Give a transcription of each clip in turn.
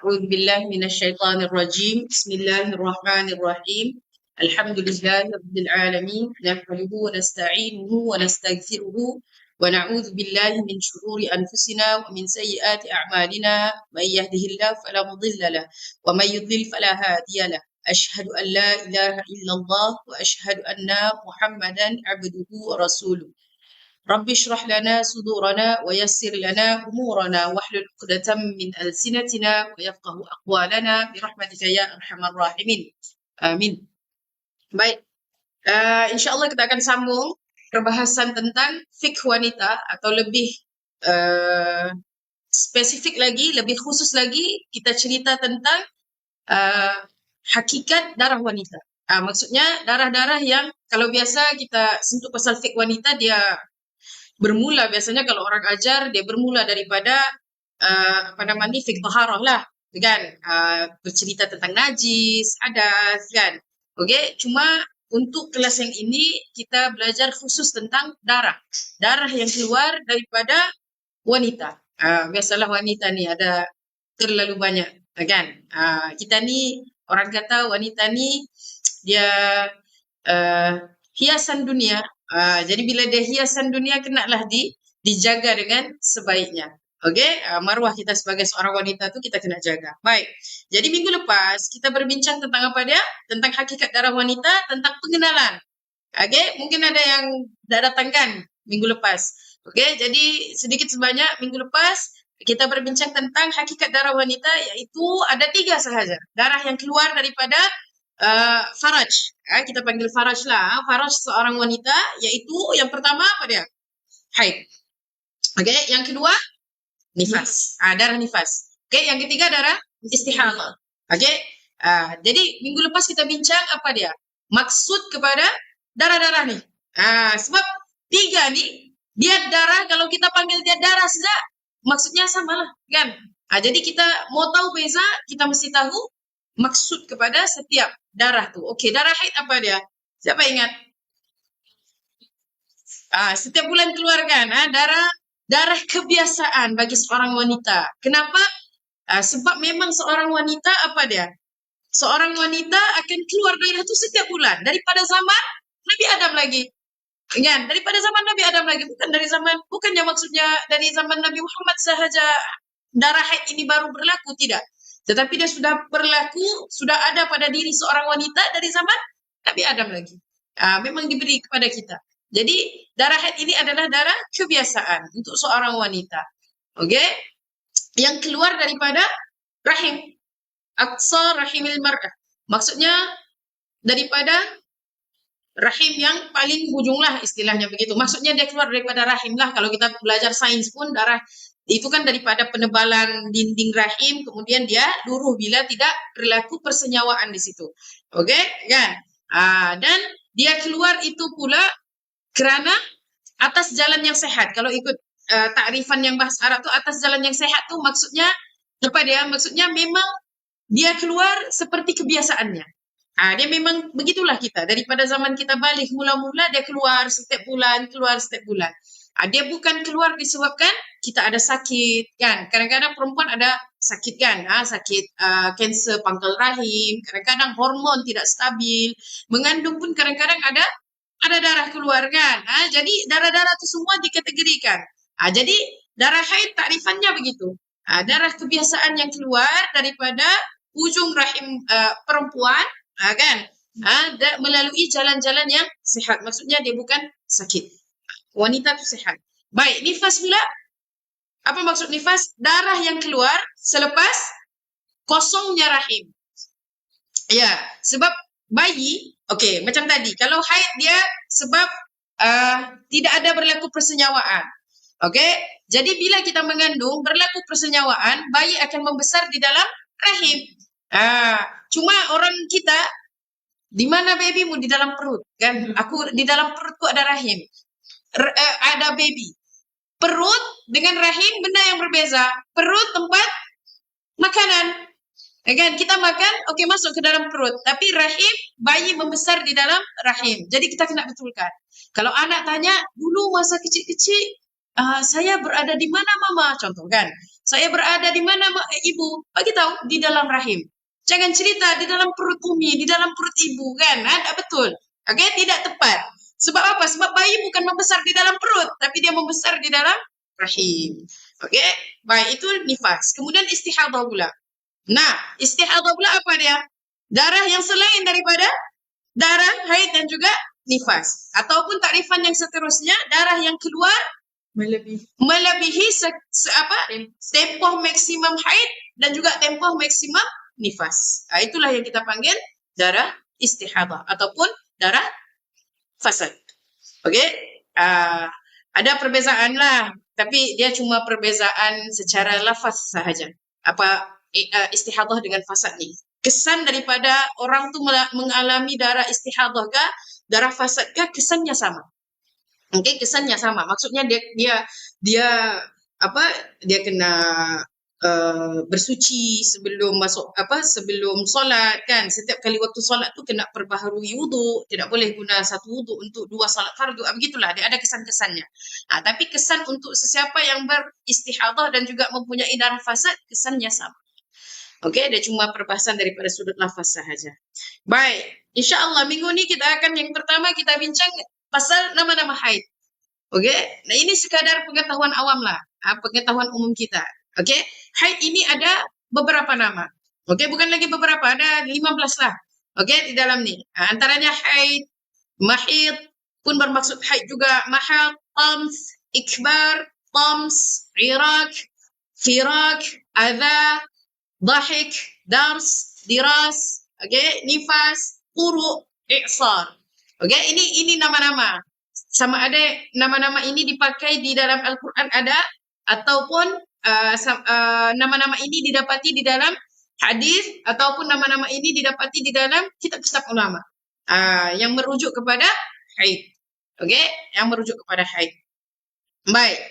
أعوذ بالله من الشيطان الرجيم. بسم الله الرحمن الرحيم. الحمد لله رب العالمين، نحمده ونستعينه ونستغفره ونعوذ بالله من شرور أنفسنا ومن سيئات أعمالنا. من يهده الله فلا مضل له ومن يضلل فلا هادي له. أشهد أن لا إله إلا الله وأشهد أن محمدا عبده ورسوله. رب اشرح لنا صدورنا ويسر لنا أمورنا واحلل عقدة من ألسنتنا ويفقه أقوالنا برحمتك يا أرحم الراحمين. Amin. Baik, insyaAllah kita akan sambung perbahasan tentang fiqh wanita atau lebih spesifik lagi, lebih khusus lagi kita cerita tentang hakikat darah wanita. Maksudnya darah-darah yang kalau biasa kita sentuh pasal fiqh wanita dia bermula biasanya kalau orang ajar dia bermula daripada fiqh taharah lah, kan, bercerita tentang najis, hadas, kan. Okey, cuma untuk kelas yang ini kita belajar khusus tentang darah yang keluar daripada wanita. Biasalah wanita ni ada terlalu banyak, kan. Kita ni orang kata wanita ni dia hiasan dunia. Jadi bila dia hiasan dunia kenalah dijaga dengan sebaiknya. Okey, maruah kita sebagai seorang wanita tu kita kena jaga. Baik. Jadi minggu lepas kita berbincang tentang apa dia? Tentang hakikat darah wanita, tentang pengenalan. Okey, mungkin ada yang dah datang kan minggu lepas. Okey, jadi sedikit sebanyak minggu lepas kita berbincang tentang hakikat darah wanita, iaitu ada 3 sahaja. Darah yang keluar daripada faraj. Kita panggil faraj lah. Faraj seorang wanita, iaitu yang pertama apa dia? Haid. Okey, yang kedua nifas. Darah nifas. Okey, yang ketiga darah istihadah. Okey. Jadi minggu lepas kita bincang apa dia? Maksud kepada darah-darah ni. Sebab 3 ni dia darah, kalau kita panggil dia darah saja maksudnya samalah, kan? Jadi kita mau tahu beza, kita mesti tahu maksud kepada setiap darah tu. Okey, darah haid apa dia? Siapa ingat? Setiap bulan keluar kan, darah kebiasaan bagi seorang wanita. Kenapa? Sebab memang seorang wanita apa dia? Seorang wanita akan keluar darah tu setiap bulan daripada zaman Nabi Adam lagi. Kan? Daripada zaman Nabi Adam lagi, bukannya maksudnya dari zaman Nabi Muhammad sahaja darah haid ini baru berlaku, tidak. Tetapi dia sudah berlaku, sudah ada pada diri seorang wanita dari zaman Nabi Adam lagi. Memang diberi kepada kita. Jadi darah haid ini adalah darah kebiasaan untuk seorang wanita. Okey? Yang keluar daripada rahim. Aqsa rahimil mar'ah. Maksudnya daripada rahim yang paling hujung lah, istilahnya begitu. Maksudnya dia keluar daripada rahim lah. Kalau kita belajar sains pun darah itu kan daripada penebalan dinding rahim, kemudian dia luruh bila tidak berlaku persenyawaan di situ. Okey, kan? Dan dia keluar itu pula kerana atas jalan yang sehat. Kalau ikut takrifan yang bahasa Arab tu, atas jalan yang sehat tu maksudnya apa dia? Maksudnya memang dia keluar seperti kebiasaannya. Dia memang begitulah kita. Daripada zaman kita balik mula-mula dia keluar setiap bulan. Dia bukan keluar disebabkan kita ada sakit, kan? Kadang-kadang perempuan ada sakit, kan? Sakit kanser pangkal rahim, kadang-kadang hormon tidak stabil, mengandung pun kadang-kadang ada darah keluar, kan? Jadi darah-darah itu semua dikategorikan. Jadi darah haid takrifannya begitu. Darah kebiasaan yang keluar daripada ujung rahim perempuan, kan? Melalui jalan-jalan yang sihat. Maksudnya dia bukan sakit. Wanita itu sehat. Baik, nifas pula. Apa maksud nifas? Darah yang keluar selepas kosongnya rahim. Ya, sebab bayi, okey, macam tadi. Kalau haid dia sebab tidak ada berlaku persenyawaan. Okey, jadi bila kita mengandung berlaku persenyawaan, bayi akan membesar di dalam rahim. Cuma orang kita, di mana babymu? Di dalam perut, kan? Aku di dalam perutku ada rahim. Ada baby. Perut dengan rahim benda yang berbeza. Perut tempat makanan. Kan kita makan, okey, masuk ke dalam perut. Tapi rahim, bayi membesar di dalam rahim. Jadi kita kena betulkan. Kalau anak tanya, dulu masa kecil-kecil saya berada di mana mama? Contoh, kan? Saya berada di mana, ibu? Bagi tahu, di dalam rahim. Jangan cerita di dalam perut umi, di dalam perut ibu, kan? Tak betul. Oke, tidak tepat. Sebab apa? Sebab bayi bukan membesar di dalam perut, tapi dia membesar di dalam rahim. Oke, baik, itu nifas. Kemudian istihadah pula. Nah, istihadah pula apa dia? Darah yang selain daripada darah haid dan juga nifas. Ataupun takrifan yang seterusnya, darah yang keluar melebihi tempoh maksimum haid dan juga tempoh maksimum nifas. Itulah yang kita panggil darah istihadah ataupun darah fasad. Okey? Ada perbezaan lah, tapi dia cuma perbezaan secara lafaz sahaja. Apa istihadah dengan fasad ni? Kesan daripada orang tu mengalami darah istihadah kah, darah fasad kah, kesannya sama. Okey, kesannya sama. Maksudnya dia kena bersuci sebelum sebelum solat, kan. Setiap kali waktu solat tu kena perbaharui wuduk, tidak boleh guna satu wuduk untuk dua solat fardu. Begitulah, dia ada kesan-kesannya. Tapi kesan untuk sesiapa yang beristihadah dan juga mempunyai darah fasad, kesannya sama. Okey, dia cuma perbahasan daripada sudut lafaz sahaja. Baik, insya-Allah minggu ni yang pertama kita bincang pasal nama-nama haid. Okey, nah ini sekadar pengetahuan awam lah, pengetahuan umum kita. Okey, haid ini ada beberapa nama. Okey, bukan lagi beberapa, ada 15 lah. Okey, di dalam ni. Antaranya haid, mahid pun bermaksud haid juga, mahad, tams, ikbar, tams, irak, firak, adha, dahik, dars, diras, nifas, quru, i'sar. Ini nama-nama. Sama ada nama-nama ini dipakai di dalam Al-Quran ada, ataupun nama-nama ini didapati di dalam hadis, ataupun nama-nama ini didapati di dalam kitab-kitab ulama yang merujuk kepada haid. Yang merujuk kepada haid. Baik.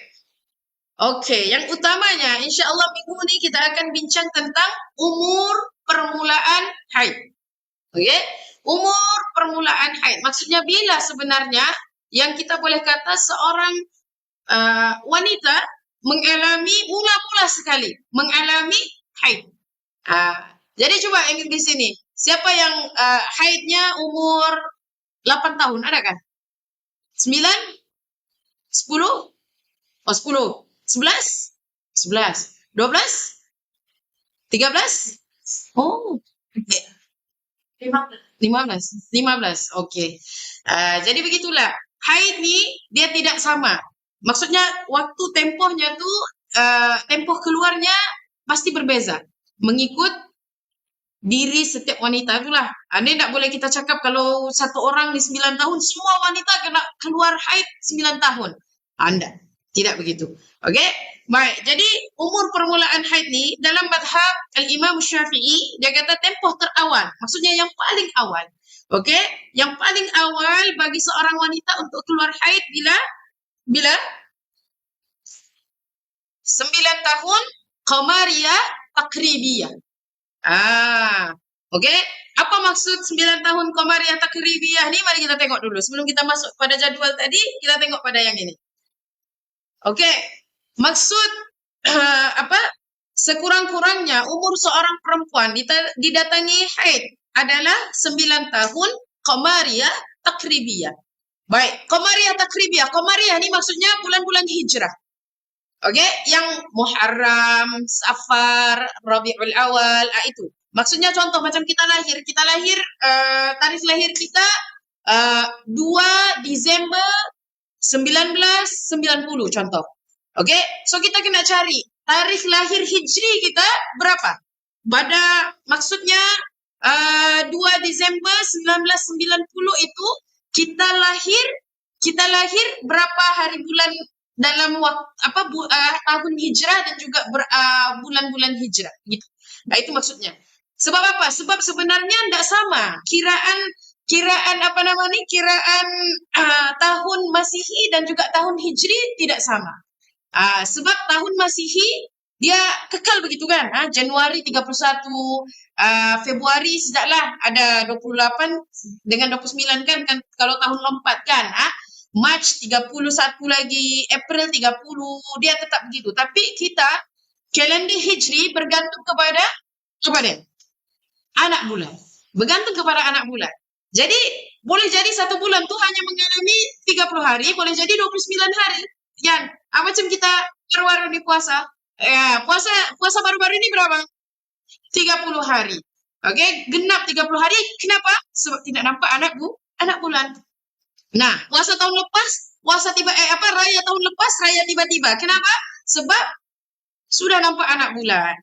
Yang utamanya insya-Allah minggu ini kita akan bincang tentang umur permulaan haid. Umur permulaan haid. Maksudnya bila sebenarnya yang kita boleh kata seorang wanita mengalami mula-mula sekali mengalami haid. Jadi coba yang di sini, siapa yang haidnya umur 8 tahun, ada kan? 9? 10? 10. 11? 11. 12? 13? 15. Okey. Jadi begitulah. Haid ni dia tidak sama. Maksudnya waktu tempohnya tu tempoh keluarnya pasti berbeza mengikut diri setiap wanita itulah. Ini tak boleh kita cakap kalau satu orang di 9 tahun semua wanita kena keluar haid 9 tahun. Tidak begitu. Okey? Baik, jadi umur permulaan haid ni dalam mazhab Al-Imam Syafi'i dia kata tempoh terawal. Maksudnya yang paling awal. Okey? Yang paling awal bagi seorang wanita untuk keluar haid bila 9 tahun qamariyah takribiyah. Okey? Apa maksud 9 tahun qamariyah takribiyah ni? Mari kita tengok dulu. Sebelum kita masuk pada jadual tadi, kita tengok pada yang ini. Okey, maksud sekurang-kurangnya umur seorang perempuan didatangi haid adalah 9 tahun qamariyah takribiyah. Baik, qamariyah takribiyah. Qamariyah ni maksudnya bulan-bulan hijrah. Okey, yang Muharram, Safar, Rabiul Awal, itu. Maksudnya contoh macam kita lahir tarikh lahir kita 2 Disember 1990 contoh. Okey, so kita kena cari tarikh lahir hijri kita berapa? Maksudnya 2 Disember 1990 itu kita lahir berapa hari bulan dalam tahun hijrah dan juga bulan-bulan hijrah gitu. Itu maksudnya. Sebab apa? Sebab sebenarnya tidak sama kiraan tahun Masihi dan juga tahun Hijri tidak sama. Sebab tahun Masihi dia kekal begitu kan? Januari 31, Februari sejaklah ada 28 dengan 29 kan kalau tahun lompat kan? March 31 lagi, April 30, dia tetap begitu. Tapi kita kalender Hijri bergantung kepada anak bulan. Bergantung kepada anak bulan. Jadi, boleh jadi satu bulan tuh hanya mengalami 30 hari, boleh jadi 29 hari. Yan, macam kita baru-baru di puasa. Puasa baru-baru ini berapa? 30 hari. Oke, genap 30 hari. Kenapa? Sebab tidak nampak anak bulan. Nah, puasa tahun lepas, raya tahun lepas, raya tiba-tiba. Kenapa? Sebab sudah nampak anak bulan.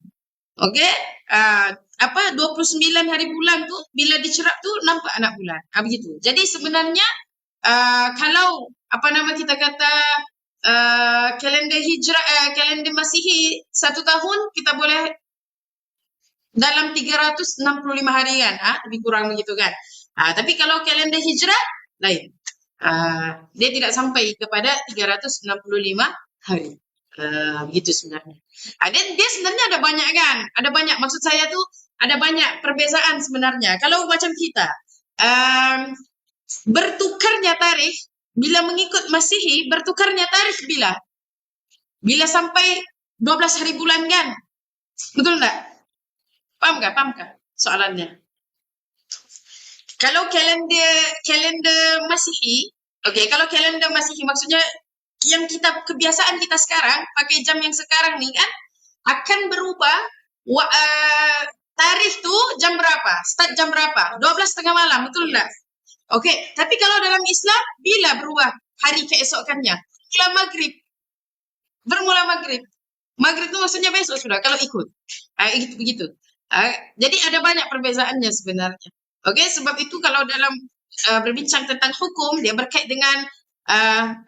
Oke, 29 hari bulan tuh bila dicerap tuh nampak anak bulan. Begitu. Jadi sebenarnya kalau kita kata kalender Hijrah, kalender Masihi 1 tahun kita boleh dalam 365 harian, lebih kurang begitu kan. Tapi kalau kalender Hijrah lain. Dia tidak sampai kepada 365 hari. Begitu sebenarnya. Dan dia sebenarnya ada banyak kan? Ada banyak, maksud saya tuh ada banyak perbezaan sebenarnya. Kalau macam kita bertukarnya tarikh bila mengikut Masihi, bertukarnya tarikh bila sampai 12 hari bulan kan? Betul enggak? Paham enggak soalannya? Kalau kalender Masihi, kalau kalender Masihi maksudnya yang kebiasaan kita sekarang pakai jam yang sekarang nih kan akan berubah tarikh tuh jam berapa? Start jam berapa? 12:30 malam, betul enggak? Tapi kalau dalam Islam bila berubah hari keesokannya? Bermula maghrib. Maghrib itu maksudnya besok sudah kalau ikut. Begitu. Jadi ada banyak perbezaannya sebenarnya. Sebab itu kalau dalam berbincang tentang hukum, dia berkait dengan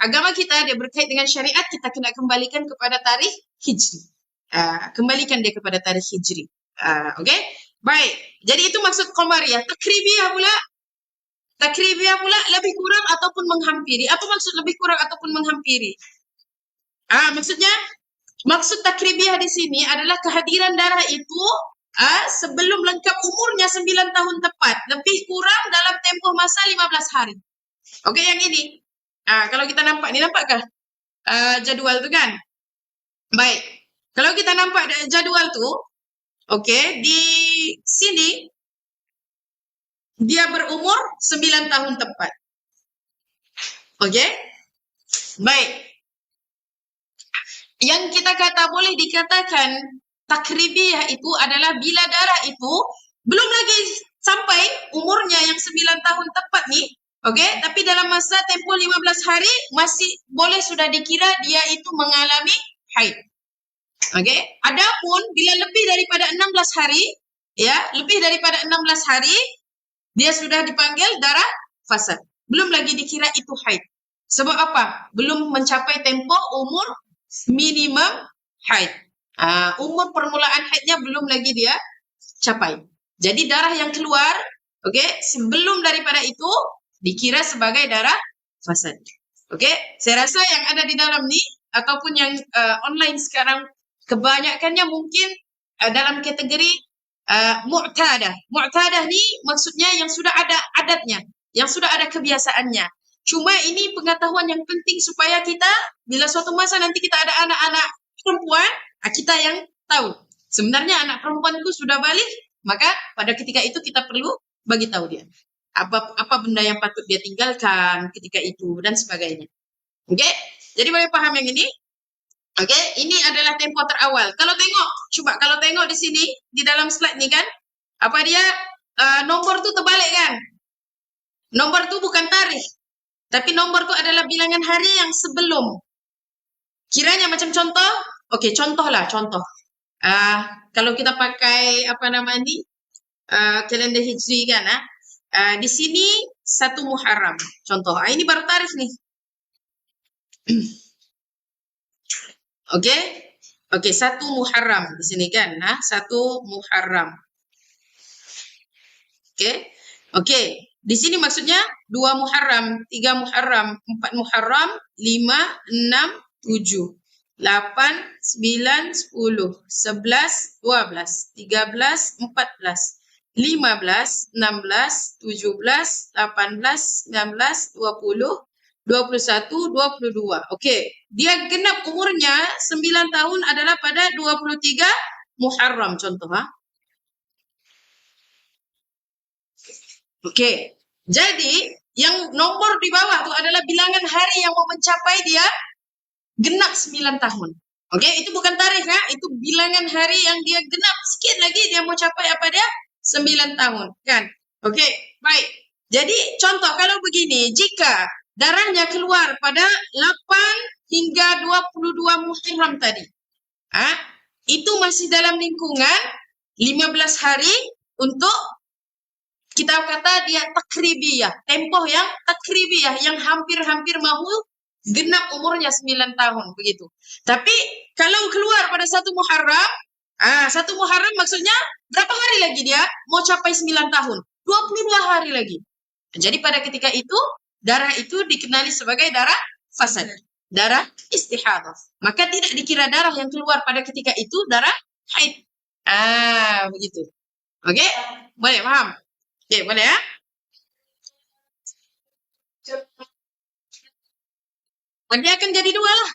agama kita, dia berkait dengan syariat, kita kena kembalikan kepada tarikh Hijri. Kembalikan dia kepada tarikh Hijri. Baik. Jadi itu maksud Qamariyah. Takribiyah pula lebih kurang ataupun menghampiri. Apa maksud lebih kurang ataupun menghampiri? Maksud takribiyah di sini adalah kehadiran darah itu sebelum lengkap umurnya 9 tahun tepat, lebih kurang dalam tempoh masa 15 hari. Yang ini. Kalau kita nampak, ni nampakkah jadual tu kan? Baik. Kalau kita nampak jadual tu, di sini dia berumur 9 tahun tepat. Baik. Yang kita boleh dikatakan takribiyah itu adalah bila darah itu belum lagi sampai umurnya yang 9 tahun tepat nih, tapi dalam masa tempoh 15 hari masih boleh sudah dikira dia itu mengalami haid. Adapun bila lebih daripada 16 hari, lebih daripada 16 hari dia sudah dipanggil darah fasad. Belum lagi dikira itu haid. Sebab apa? Belum mencapai tempoh umur minimum haid. Umur permulaan haidnya belum lagi dia capai. Jadi darah yang keluar, sebelum daripada itu dikira sebagai darah fasad. Saya rasa yang ada di dalam ni ataupun yang online sekarang kebanyakannya mungkin dalam kategori mu'tadah. Mu'tadah ni maksudnya yang sudah ada adatnya, yang sudah ada kebiasaannya. Cuma ini pengetahuan yang penting supaya kita bila suatu masa nanti kita ada anak-anak perempuan, kita yang tahu. Sebenarnya anak perempuanku sudah balik, maka pada ketika itu kita perlu bagi tahu dia. Apa benda yang patut dia tinggalkan ketika itu dan sebagainya. Jadi boleh paham yang ini? Ini adalah tempo terawal. Kalau tengok di sini di dalam slide ni kan, apa dia nomor tu terbalik kan? Nomor tu bukan tarikh, tapi nomor tu adalah bilangan hari yang sebelum. Kiranya macam contoh, contoh. Kalau kita pakai kalender Hijri kan, di sini 1 Muharram. Contoh, ini baru tarikh nih. 1 Muharram di sini kan, 1 Muharram. Di sini maksudnya 2 Muharram, 3 Muharram, 4 Muharram, 5, 6, 7, 8, 9, 10, 11, 12, 13, 14, 15, 16, 17, 18, 19, 20, 21, 22. Okey. Dia genap umurnya 9 tahun adalah pada 23 Muharram contoh Okey. Jadi yang nomor di bawah tu adalah bilangan hari yang mau mencapai dia genap 9 tahun. Okey, itu bukan tarikh itu bilangan hari yang dia genap sikit lagi dia mau capai apa dia? 9 tahun, kan? Okey, baik. Jadi contoh kalau begini, jika darahnya keluar pada 8 hingga 22 Muharram tadi. Itu masih dalam lingkungan 15 hari untuk kita kata dia takribiyah, tempoh yang takribiyah yang hampir-hampir mau genap umurnya 9 tahun begitu. Tapi kalau keluar pada 1 Muharram, 1 Muharram maksudnya berapa hari lagi dia mau capai 9 tahun? 22 hari lagi. Jadi pada ketika itu darah itu dikenali sebagai darah fasad, darah istihadah. Maka tidak dikira darah yang keluar pada ketika itu darah haid. Begitu. Okey? Boleh paham? Okey, boleh ya? Dia akan jadi dua lah.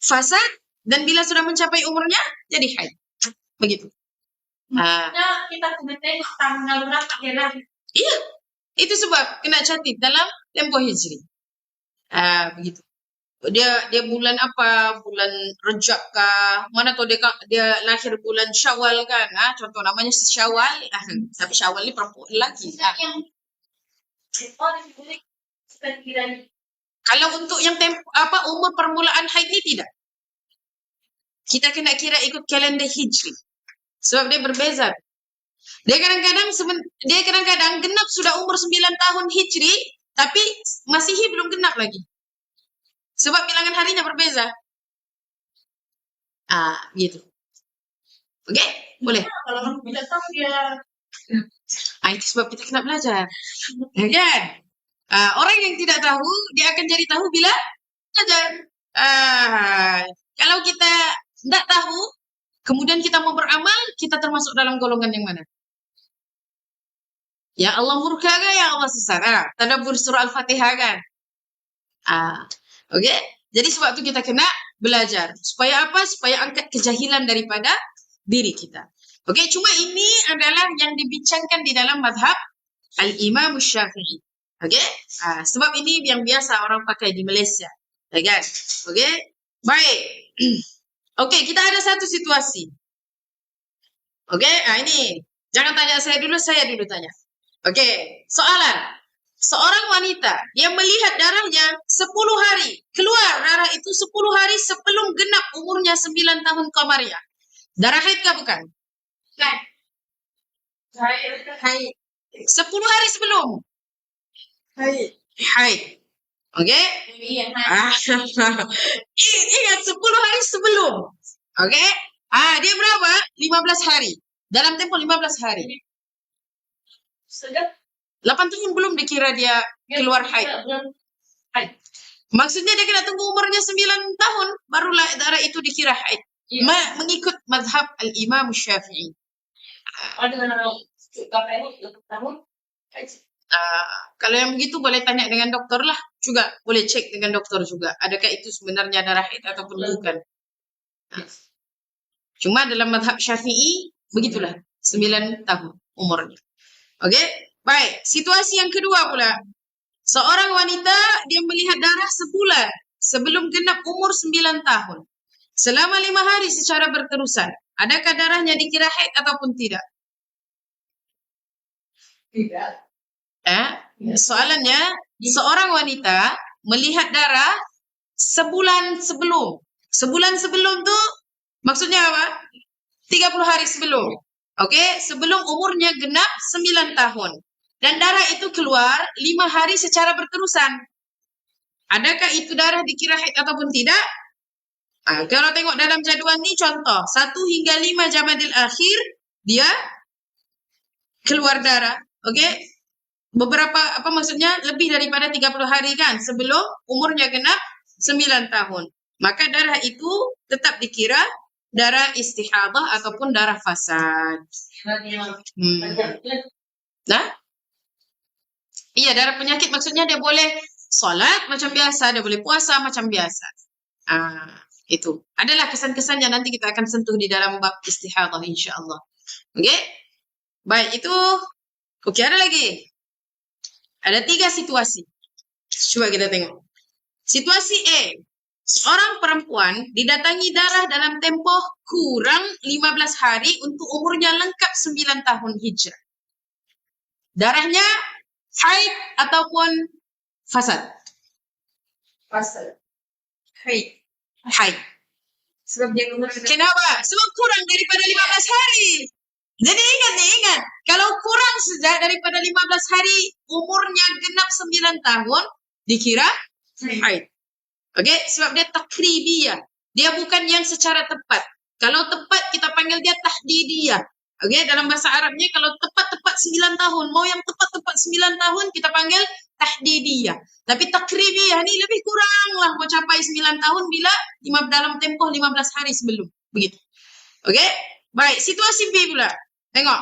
Fasad dan bila sudah mencapai umurnya jadi haid. Begitu. Kita kena tengok tanggal berapa dia. Iya. Itu sebab kena catat dalam tempoh hijri. Begitu. Dia bulan apa? Bulan Rejab kah? Mana tahu dia lahir bulan Syawal kan? Contoh namanya Syawal. Tapi Syawal ni perempuan lelaki. Kalau untuk yang umur permulaan haid ni tidak. Kita kena kira ikut kalender hijri. Sebab dia berbeza. Dia kadang-kadang genap sudah umur 9 tahun hijri, tapi Masihi belum genap lagi. Sebab bilangan harinya berbeza. Gitu. Okey? Boleh? Kalau tidak tahu dia. Itu sebab kita kena belajar. Kan? Orang yang tidak tahu, dia akan jadi tahu bila belajar. Kalau kita tidak tahu, kemudian kita mau beramal, kita termasuk dalam golongan yang mana? Ya Allah murka kan? Ya Allah sesat? Tadabbur surah Al-Fatihah kan? Okey? Jadi sebab itu kita kena belajar. Supaya apa? Supaya angkat kejahilan daripada diri kita. Okey, cuma ini adalah yang dibincangkan di dalam madhab Al-Imam Syafi'i. Okey? Sebab ini yang biasa orang pakai di Malaysia. Ya kan? Okey? Baik. Okey, kita ada satu situasi. Okey? Ini. Jangan tanya saya dulu tanya. Okey, soalan. Seorang wanita yang melihat darahnya 10 hari. Keluar darah itu 10 hari sebelum genap umurnya 9 tahun Qamariah. Darah haid kah bukan? Haid. 10 hari sebelum. Haid. Okey? Ingat 10 hari sebelum. Okey? Dia berapa? 15 hari. Dalam tempoh 15 hari. 8 tahun belum dikira dia keluar haid. Maksudnya dia kena tunggu umurnya 9 tahun barulah darah itu dikira haid. Mengikut mazhab Al-Imam Syafi'i. Kalau yang begitu boleh tanya dengan doktor lah juga. Boleh cek dengan doktor juga. Adakah itu sebenarnya darah haid ataupun bukan. Cuma dalam mazhab Syafi'i begitulah. 9 tahun umurnya. Okey? Baik, situasi yang kedua pula. Seorang wanita dia melihat darah sebulan sebelum genap umur 9 tahun. Selama 5 hari secara berterusan. Adakah darahnya dikira haid ataupun tidak? Tidak. Soalannya, seorang wanita melihat darah sebulan sebelum. Sebulan sebelum tu maksudnya apa? 30 hari sebelum. Okey, sebelum umurnya genap 9 tahun. Dan darah itu keluar 5 hari secara berterusan. Adakah itu darah dikira haid ataupun tidak? Kalau tengok dalam jadual ni contoh 1 hingga 5 Jamadil Akhir dia keluar darah. Okey? Beberapa maksudnya lebih daripada 30 hari kan sebelum umurnya genap 9 tahun. Maka darah itu tetap dikira darah istihadah ataupun darah fasad. Iya, darah penyakit maksudnya dia boleh solat macam biasa, dia boleh puasa macam biasa. Itu adalah kesan-kesan yang nanti kita akan sentuh di dalam bab istihadah insya-Allah. Okey? Baik, itu okey, ada lagi. Ada 3 situasi. Coba kita tengok. Situasi A. Seorang perempuan didatangi darah dalam tempoh kurang 15 hari untuk umurnya lengkap 9 tahun hijrah. Darahnya haid ataupun fasad? Fasad. Haid. Sebab dia umur Kenapa? Sebab kurang daripada 15 hari. Jadi ingat. Kalau kurang saja daripada 15 hari, umurnya genap 9 tahun, dikira haid. Okey, sebab dia takribiyah. Dia bukan yang secara tepat. Kalau tepat, kita panggil dia tahdidiyah. Okey, dalam bahasa Arabnya, kalau tepat-tepat 9 tahun, mau yang tepat-tepat 9 tahun, kita panggil tahdidiyah. Tapi takribiyah ni lebih kurang lah mau capai 9 tahun bila dalam tempoh 15 hari sebelum. Begitu. Okey, baik. Situasi B pula. Tengok.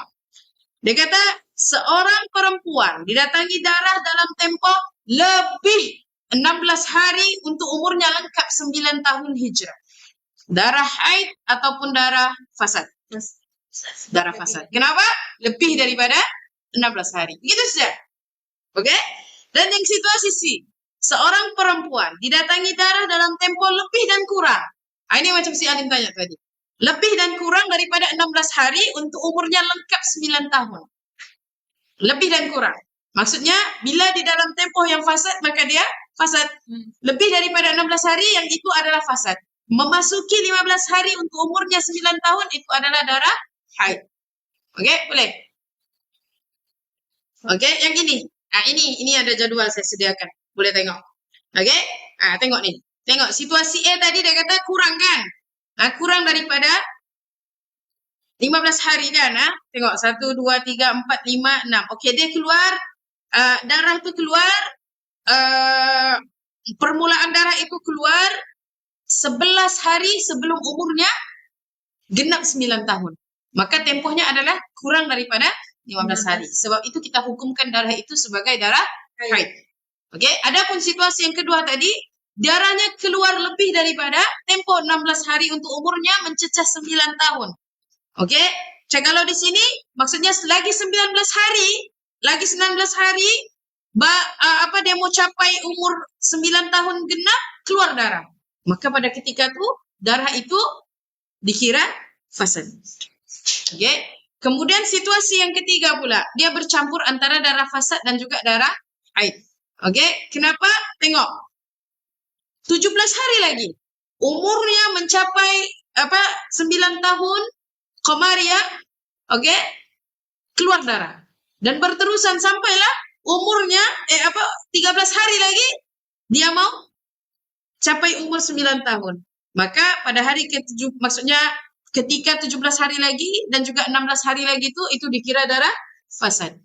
Dia kata, seorang perempuan didatangi darah dalam tempoh lebih 16 hari untuk umurnya lengkap 9 tahun hijrah. Darah haid ataupun darah fasad? Darah fasad. Kenapa? Lebih daripada 16 hari. Begitu saja. Okey? Dan yang situasi C. Seorang perempuan didatangi darah dalam tempoh lebih dan kurang. Ini macam si Alim tanya tadi. Lebih dan kurang daripada 16 hari untuk umurnya lengkap 9 tahun. Lebih dan kurang. Maksudnya, bila di dalam tempoh yang fasad, maka dia fasad. Lebih daripada 16 hari, yang itu adalah fasad. Memasuki 15 hari untuk umurnya 9 tahun, itu adalah darah haid. Okey, boleh? Okey, yang ini. Ini ada jadual saya sediakan. Boleh tengok. Okey? Tengok ni. Tengok, situasi A tadi dia kata kurang kan? Kurang daripada 15 hari kan? Tengok, 1, 2, 3, 4, 5, 6. Okey, dia keluar, darah tu keluar, permulaan darah itu keluar 11 hari sebelum umurnya genap 9 tahun. Maka tempohnya adalah kurang daripada 15 hari. Sebab itu kita hukumkan darah itu sebagai darah haid. Okey, adapun situasi yang kedua tadi, darahnya keluar lebih daripada tempoh 16 hari untuk umurnya mencecah 9 tahun. Okey, kalau di sini maksudnya lagi 19 hari, dia mau capai umur 9 tahun genap, keluar darah. Maka pada ketika itu, darah itu dikira fasad. Okey. Kemudian situasi yang ketiga pula, dia bercampur antara darah fasad dan juga darah haid. Okey, kenapa? Tengok. 17 hari lagi. Umurnya mencapai 9 tahun qamariyah, okey? Keluar darah. Dan berterusan sampailah umurnya 13 hari lagi dia mau capai umur 9 tahun. Maka pada hari ke-7, maksudnya ketika 17 hari lagi dan juga 16 hari lagi itu dikira darah fasad.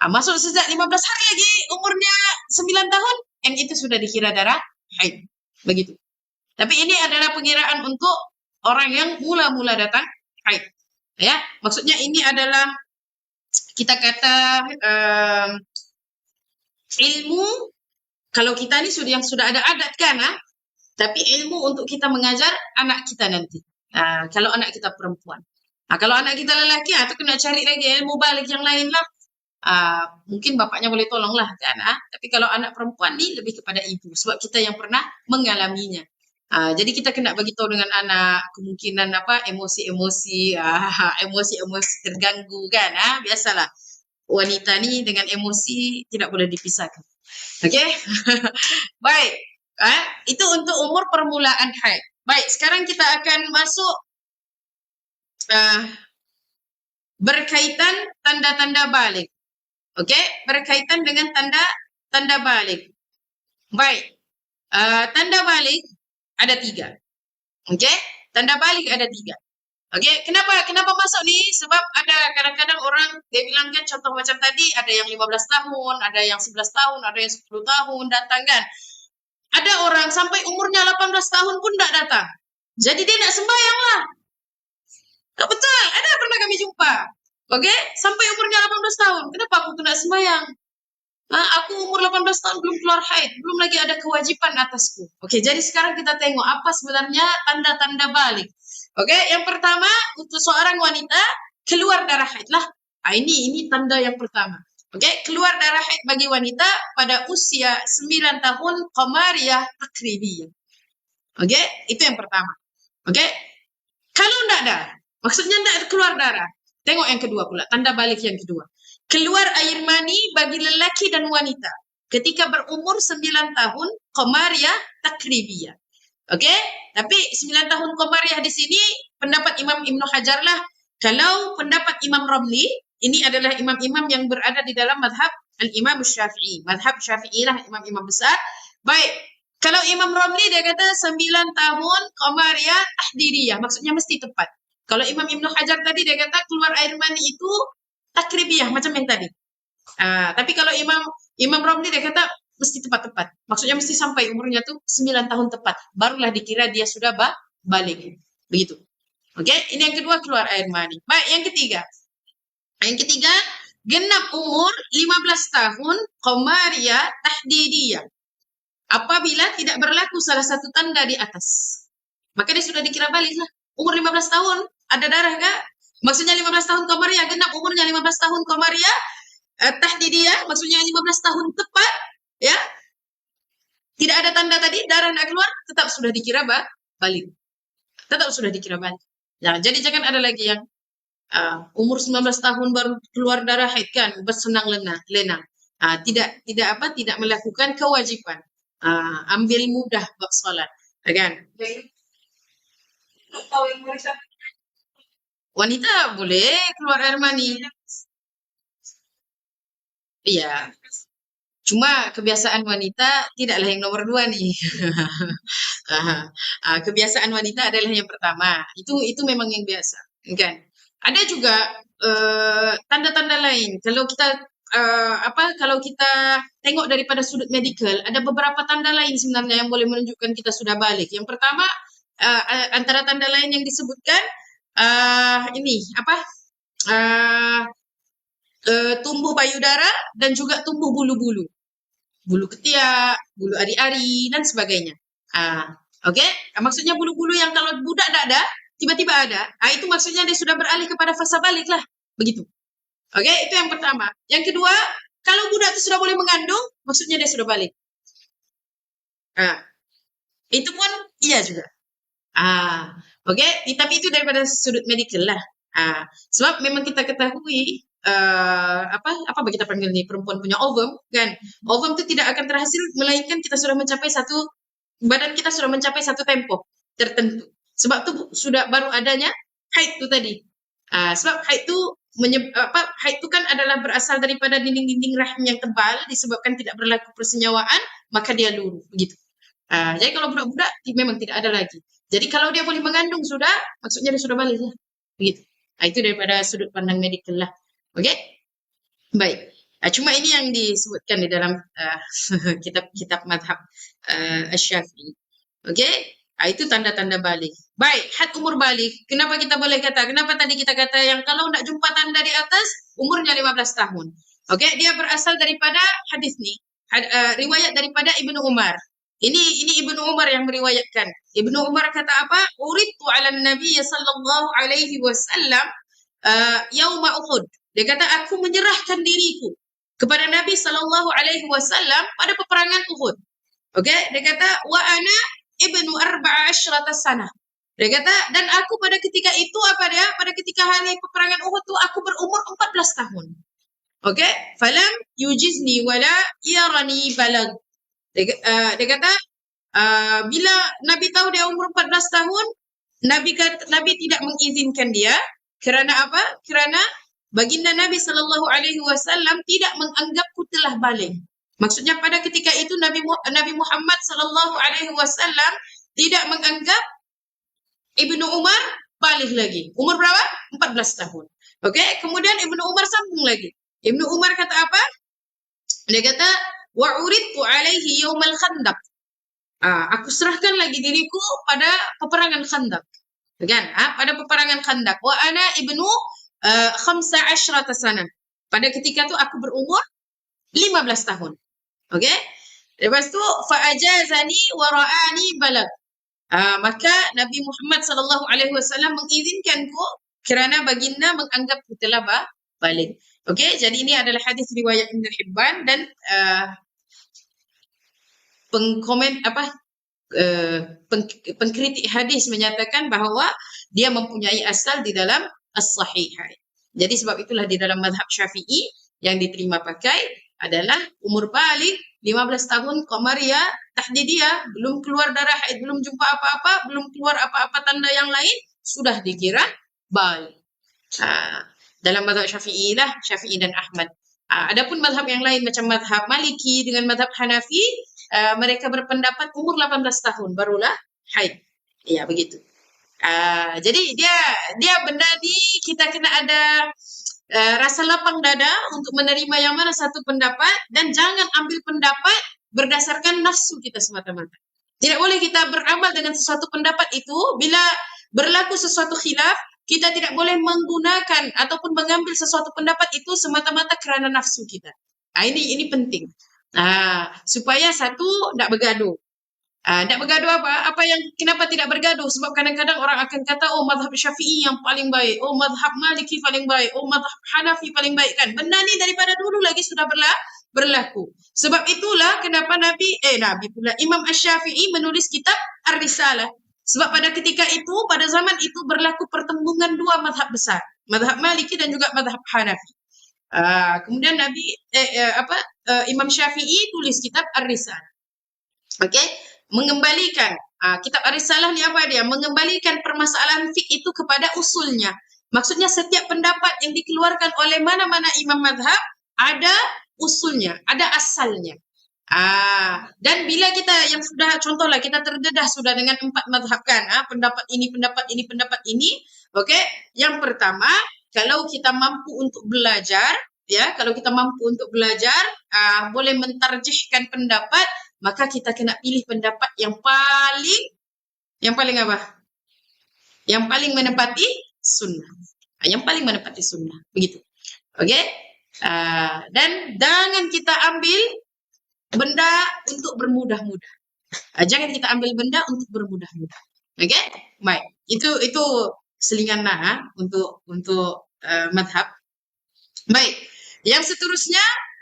Masuk sejak 15 hari lagi umurnya 9 tahun, yang itu sudah dikira darah haid. Begitu. Tapi ini adalah pengiraan untuk orang yang mula-mula datang haid. Ya, maksudnya ini adalah kita kata ilmu, kalau kita ni sudah ada adat kan, tapi ilmu untuk kita mengajar anak kita nanti. Kalau anak kita perempuan. Kalau anak kita lelaki, itu kena cari lagi ilmu balik yang lain lah. Mungkin bapaknya boleh tolong lah kan. Tapi kalau anak perempuan ni lebih kepada ibu. Sebab kita yang pernah mengalaminya. Jadi kita kena bagi tahu dengan anak kemungkinan emosi-emosi terganggu kan. Biasalah. Wanita ni dengan emosi tidak boleh dipisahkan. Okey? Baik. Itu untuk umur permulaan haid. Baik, sekarang kita akan masuk berkaitan tanda-tanda balik. Okey, berkaitan dengan tanda balik. Baik. Tanda balik ada 3. Okey, tanda balik ada 3. Okey, kenapa masuk ni? Sebab ada kadang-kadang orang dia bilang kan, contoh macam tadi, ada yang 15 tahun, ada yang 11 tahun, ada yang 10 tahun datang kan. Ada orang sampai umurnya 18 tahun pun tak datang. Jadi dia nak sembahyang lah. Tak betul. Ada pernah kami jumpa. Okey, sampai umurnya 18 tahun. Kenapa aku nak sembahyang? Aku umur 18 tahun belum keluar haid, belum lagi ada kewajiban atasku. Oke, jadi sekarang kita tengok apa sebenarnya tanda-tanda balik. Oke, yang pertama untuk seorang wanita keluar darah haid lah. Ini tanda yang pertama. Oke, keluar darah haid bagi wanita pada usia 9 tahun qamariyah takribiyah. Oke, itu yang pertama. Oke, kalau enggak ada, maksudnya enggak keluar darah. Tengok yang kedua pula, tanda balik yang kedua. Keluar air mani bagi lelaki dan wanita ketika berumur 9 tahun qamariyah takribiyah. Oke, tapi 9 tahun qamariyah di sini pendapat Imam Ibnu Hajar lah. Kalau pendapat Imam Ramli, ini adalah imam-imam yang berada di dalam madhab Al-Imam Syafi'i. Madhab Syafi'i lah imam-imam besar. Baik, kalau Imam Ramli dia kata 9 tahun qamariyah tahdiriyah, maksudnya mesti tepat. Kalau Imam Ibnu Hajar tadi dia kata keluar air mani itu takribiyah macam yang tadi. Tapi kalau Imam Ramli dia kata mesti tepat-tepat. Maksudnya mesti sampai umurnya tuh 9 tahun tepat. Barulah dikira dia sudah balik. Begitu. Oke, ini yang kedua keluar air mani. Baik, yang ketiga. Yang ketiga, genap umur 15 tahun qamariyah tahdidiyah. Apabila tidak berlaku salah satu tanda di atas. Maka dia sudah dikira balik lah. Umur 15 tahun, ada darah kah? Maksudnya 15 tahun qamariyah, genap umurnya 15 tahun qamariyah, tahdidiyah, maksudnya 15 tahun tepat, ya. Tidak ada tanda tadi, darah nak keluar, tetap sudah dikira balik. Tetap sudah dikira balik. Ya, jadi jangan ada lagi yang umur 19 tahun baru keluar darah haid kan, bersenang lenang. Tidak melakukan kewajiban. Ambil mudah bab salat, kan? Wanita boleh keluar air mani. Iya. Cuma kebiasaan wanita tidaklah yang nomor 2 nih. Kebiasaan wanita adalah yang pertama. Itu memang yang biasa, kan? Ada juga tanda-tanda lain. Kalau kita tengok daripada sudut medikal, ada beberapa tanda lain sebenarnya yang boleh menunjukkan kita sudah balik. Yang pertama, antara tanda lain yang disebutkan tumbuh payudara dan juga tumbuh bulu-bulu. Bulu ketiak, bulu ari-ari, dan sebagainya. Oke? Maksudnya bulu-bulu yang kalau budak tak ada, tiba-tiba ada. Itu maksudnya dia sudah beralih kepada fasa balik lah. Begitu. Oke? Itu yang pertama. Yang kedua, kalau budak itu sudah boleh mengandung, maksudnya dia sudah balik. Itu pun iya juga. Oke? Tapi itu daripada sudut medikal lah. Sebab memang kita ketahui apa kita panggil nih perempuan punya ovum kan, ovum itu tidak akan terhasil melainkan kita sudah mencapai badan kita sudah mencapai satu tempo tertentu, sebab itu sudah baru adanya haid itu tadi. Sebab haid itu kan adalah berasal daripada dinding-dinding rahim yang tebal disebabkan tidak berlaku persenyawaan, maka dia luruh begitu. Jadi kalau budak-budak memang tidak ada lagi. Jadi kalau dia boleh mengandung sudah, maksudnya dia sudah balik lah begitu. Itu daripada sudut pandang medikal lah. Oke, baik. Cuma ini yang disebutkan di dalam kitab-kitab madhab Asy-Syafi'i. Oke, itu tanda-tanda balik. Baik, had umur balik. Kenapa kita boleh kata? Kenapa tadi kita kata yang kalau tidak jumpa tanda di atas, umurnya 15 tahun. Oke, dia berasal daripada hadis nih. Riwayat daripada Ibnu Umar. Ini Ibnu Umar yang meriwayatkan. Ibnu Umar kata apa? Uridtu 'alan Nabi sallallahu alaihi wasallam yauma Uhud. Dia kata aku menyerahkan diriku kepada Nabi sallallahu alaihi wasallam pada peperangan Uhud. Oke, dia kata wa ana ibnu 14 sana. Dia kata dan aku pada ketika itu pada ketika hari peperangan Uhud itu aku berumur 14 tahun. Oke, falam yujizni wala yarani balag. Dia kata bila Nabi tahu dia umur 14 tahun, Nabi tidak mengizinkan dia. Kerana apa? Kerana baginda Nabi sallallahu alaihi wasallam tidak menganggapku telah balik. Maksudnya pada ketika itu Nabi Muhammad sallallahu alaihi wasallam tidak menganggap Ibnu Umar balik lagi. Umur berapa? 14 tahun. Oke, kemudian Ibnu Umar sambung lagi. Ibnu Umar kata apa? Dia kata wa uridtu alaihi yaumal khandaq. Aku serahkan lagi diriku pada peperangan Khandaq. Kan? Pada peperangan Khandaq. Wa ana ibnu 15 sana. Pada ketika itu aku berumur 15 tahun. Okey? Lepas tu fa'ajazani wa ra'ani balag. Maka Nabi Muhammad sallallahu alaihi wasallam mengizinkanku kerana baginda menganggapku telah balik. Okey, jadi ini adalah hadis riwayat Ibn Hibban dan pengkritik hadis menyatakan bahawa dia mempunyai asal di dalam as-sahihain. Jadi sebab itulah di dalam mazhab Syafi'i yang diterima pakai adalah umur balik 15 tahun qamariyah tahdidiyah, belum keluar darah haid, belum jumpa apa-apa, belum keluar apa-apa tanda yang lain, sudah dikira balik. Dalam mazhab Syafi'i lah, Syafi'i dan Ahmad. Adapun mazhab yang lain macam mazhab Maliki dengan mazhab Hanafi, mereka berpendapat umur 18 tahun barulah haid. Ya, begitu. Jadi dia benda ni kita kena ada rasa lapang dada untuk menerima yang mana satu pendapat dan jangan ambil pendapat berdasarkan nafsu kita semata-mata. Tidak boleh kita beramal dengan sesuatu pendapat itu bila berlaku sesuatu khilaf, kita tidak boleh menggunakan ataupun mengambil sesuatu pendapat itu semata-mata kerana nafsu kita. Ini penting. Supaya satu tak bergaduh. Tak bergaduh apa? Kenapa tidak bergaduh? Sebab kadang-kadang orang akan kata, oh mazhab Syafi'i yang paling baik, oh mazhab Maliki paling baik, oh mazhab Hanafi paling baik kan. Benda ni daripada dulu lagi sudah berlaku. Sebab itulah kenapa Imam Asy-Syafi'i menulis kitab Ar-Risalah. Sebab pada ketika itu, pada zaman itu berlaku pertembungan dua mazhab besar, mazhab Maliki dan juga mazhab Hanafi. Kemudian Imam Syafi'i tulis kitab Ar-Risalah. Okey, mengembalikan kitab Ar-Risalah ni apa dia? Mengembalikan permasalahan fiqh itu kepada usulnya. Maksudnya setiap pendapat yang dikeluarkan oleh mana-mana imam mazhab ada usulnya, ada asalnya. Dan bila kita yang sudah contohlah kita terdedah sudah dengan 4 mazhab kan, pendapat ini, okey. Yang pertama, kalau kita mampu untuk belajar, boleh mentarjihkan pendapat, maka kita kena pilih pendapat yang paling apa? Yang paling menepati sunnah. Yang paling menepati sunnah. Begitu. Okey? Dan jangan kita ambil benda untuk bermudah-mudah. Jangan kita ambil benda untuk bermudah-mudah. Okey? Baik. Itu selingan untuk mazhab. Baik. Yang seterusnya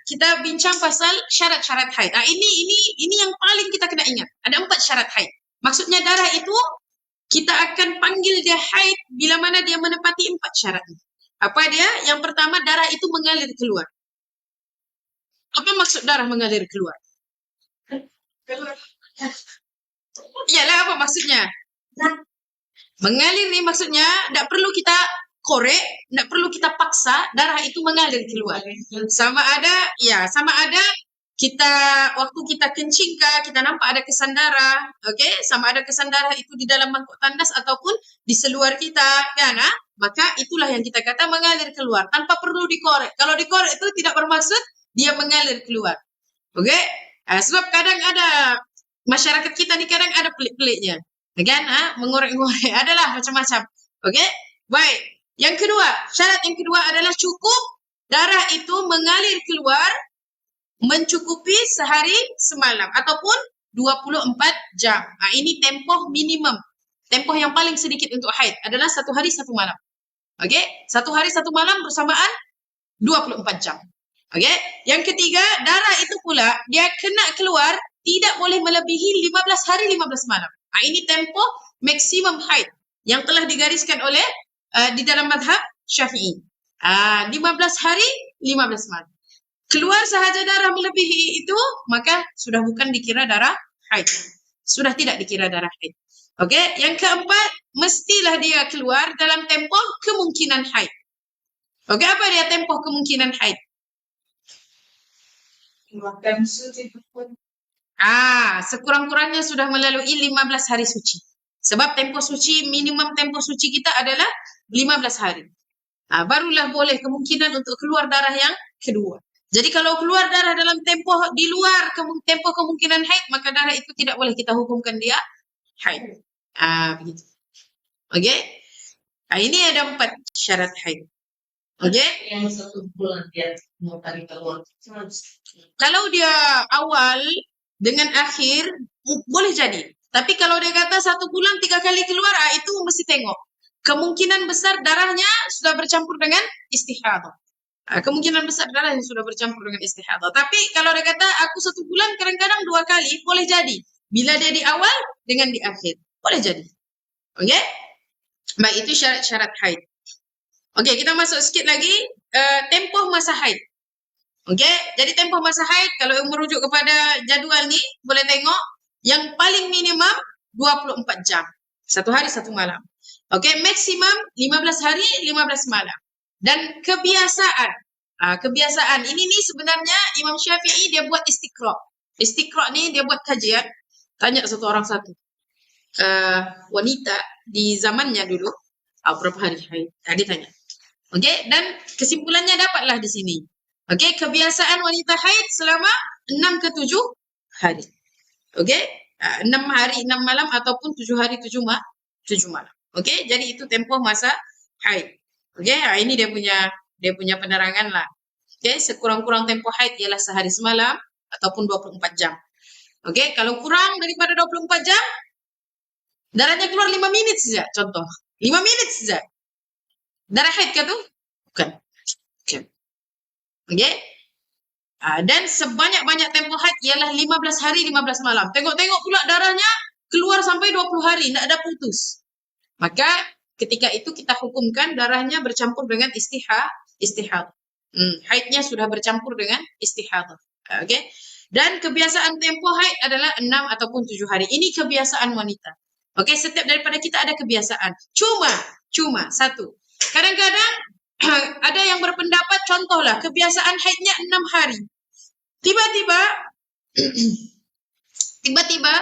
kita bincang pasal syarat-syarat haid. Ini yang paling kita kena ingat. Ada 4 syarat haid. Maksudnya darah itu kita akan panggil dia haid bila mana dia menepati 4 syarat. Apa dia? Yang pertama, darah itu mengalir keluar. Apa maksud darah mengalir keluar? Iyalah, apa maksudnya? Mengalir ni maksudnya tak perlu kita korek, tak perlu kita paksa, darah itu mengalir keluar. Sama ada kita waktu kita kencing kita nampak ada kesan darah, okey? Sama ada kesan darah itu di dalam mangkuk tandas ataupun di seluar kita, kan? Maka itulah yang kita kata mengalir keluar tanpa perlu dikorek. Kalau dikorek itu tidak bermaksud dia mengalir keluar. Okey? Sebab kadang ada masyarakat kita ni kadang ada pelik-peliknya. Kan? Mengorek-ngorek adalah macam-macam. Okey? Baik. Yang kedua, syarat yang kedua adalah cukup darah itu mengalir keluar mencukupi sehari semalam ataupun 24 jam. Ini tempoh minimum. Tempoh yang paling sedikit untuk haid adalah 1 hari 1 malam. Okey? 1 hari 1 malam bersamaan 24 jam. Okey? Yang ketiga, darah itu pula dia kena keluar tidak boleh melebihi 15 hari 15 malam. Ini tempoh maksimum haid yang telah digariskan oleh di dalam mazhab Syafi'i. 15 hari 15 malam. Keluar sahaja darah melebihi itu, maka sudah bukan dikira darah haid. Sudah tidak dikira darah haid. Okey, yang keempat, mestilah dia keluar dalam tempoh kemungkinan haid. Okey, apa dia tempoh kemungkinan haid? Sekurang-kurangnya sudah melalui 15 hari suci. Sebab tempoh suci, minimum tempoh suci kita adalah 15 hari. Barulah boleh kemungkinan untuk keluar darah yang kedua. Jadi kalau keluar darah dalam tempoh di luar tempoh kemungkinan haid, maka darah itu tidak boleh kita hukumkan dia haid. Begitu. Okey? Ini ada 4 syarat haid. Okey? Yang 1 bulan dia mau tarik keluar. Kalau dia awal dengan akhir boleh jadi. Tapi kalau dia kata 1 bulan 3 kali keluar, itu mesti tengok. Kemungkinan besar darahnya sudah bercampur dengan istihadah. Kemungkinan besar darahnya sudah bercampur dengan istihadah. Tapi kalau dia kata aku 1 bulan kadang-kadang 2 kali, boleh jadi. Bila dia di awal dengan di akhir, boleh jadi. Okey? Baik, itu syarat-syarat haid. Okey, kita masuk sikit lagi tempoh masa haid. Okey, jadi tempoh masa haid kalau merujuk kepada jadual ni boleh tengok yang paling minimum 24 jam. 1 hari 1 malam. Okey, maksimum 15 hari 15 malam. Dan kebiasaan. Kebiasaan ini ni sebenarnya Imam Syafi'i dia buat istiqra'. Istiqra' ni dia buat kajian, tanya satu orang satu. Wanita di zamannya dulu berapa hari haid? Dia tanya. Okey, dan kesimpulannya dapatlah di sini. Okey, kebiasaan wanita haid selama 6 ke 7 hari. Okey, 6 hari 6 malam ataupun 7 hari 7 malam. Okey, jadi itu tempoh masa haid. Okey, ini dia punya penerangan lah. Okey, sekurang-kurang tempoh haid ialah sehari semalam ataupun 24 jam. Okey, kalau kurang daripada 24 jam, darahnya keluar 5 minit saja, contoh. 5 minit saja. Darah haid ke tu? Bukan. Okay. Okey. Dan sebanyak-banyak tempoh haid ialah 15 hari 15 malam. Tengok-tengok pula darahnya keluar sampai 20 hari, tak ada putus. Maka ketika itu kita hukumkan darahnya bercampur dengan istihadah. Haidnya sudah bercampur dengan istihadah. Okey. Dan kebiasaan tempoh haid adalah 6 ataupun 7 hari. Ini kebiasaan wanita. Okey, setiap daripada kita ada kebiasaan. Cuma satu. Kadang-kadang ada yang berpendapat, contohlah kebiasaan haidnya 6 hari. Tiba-tiba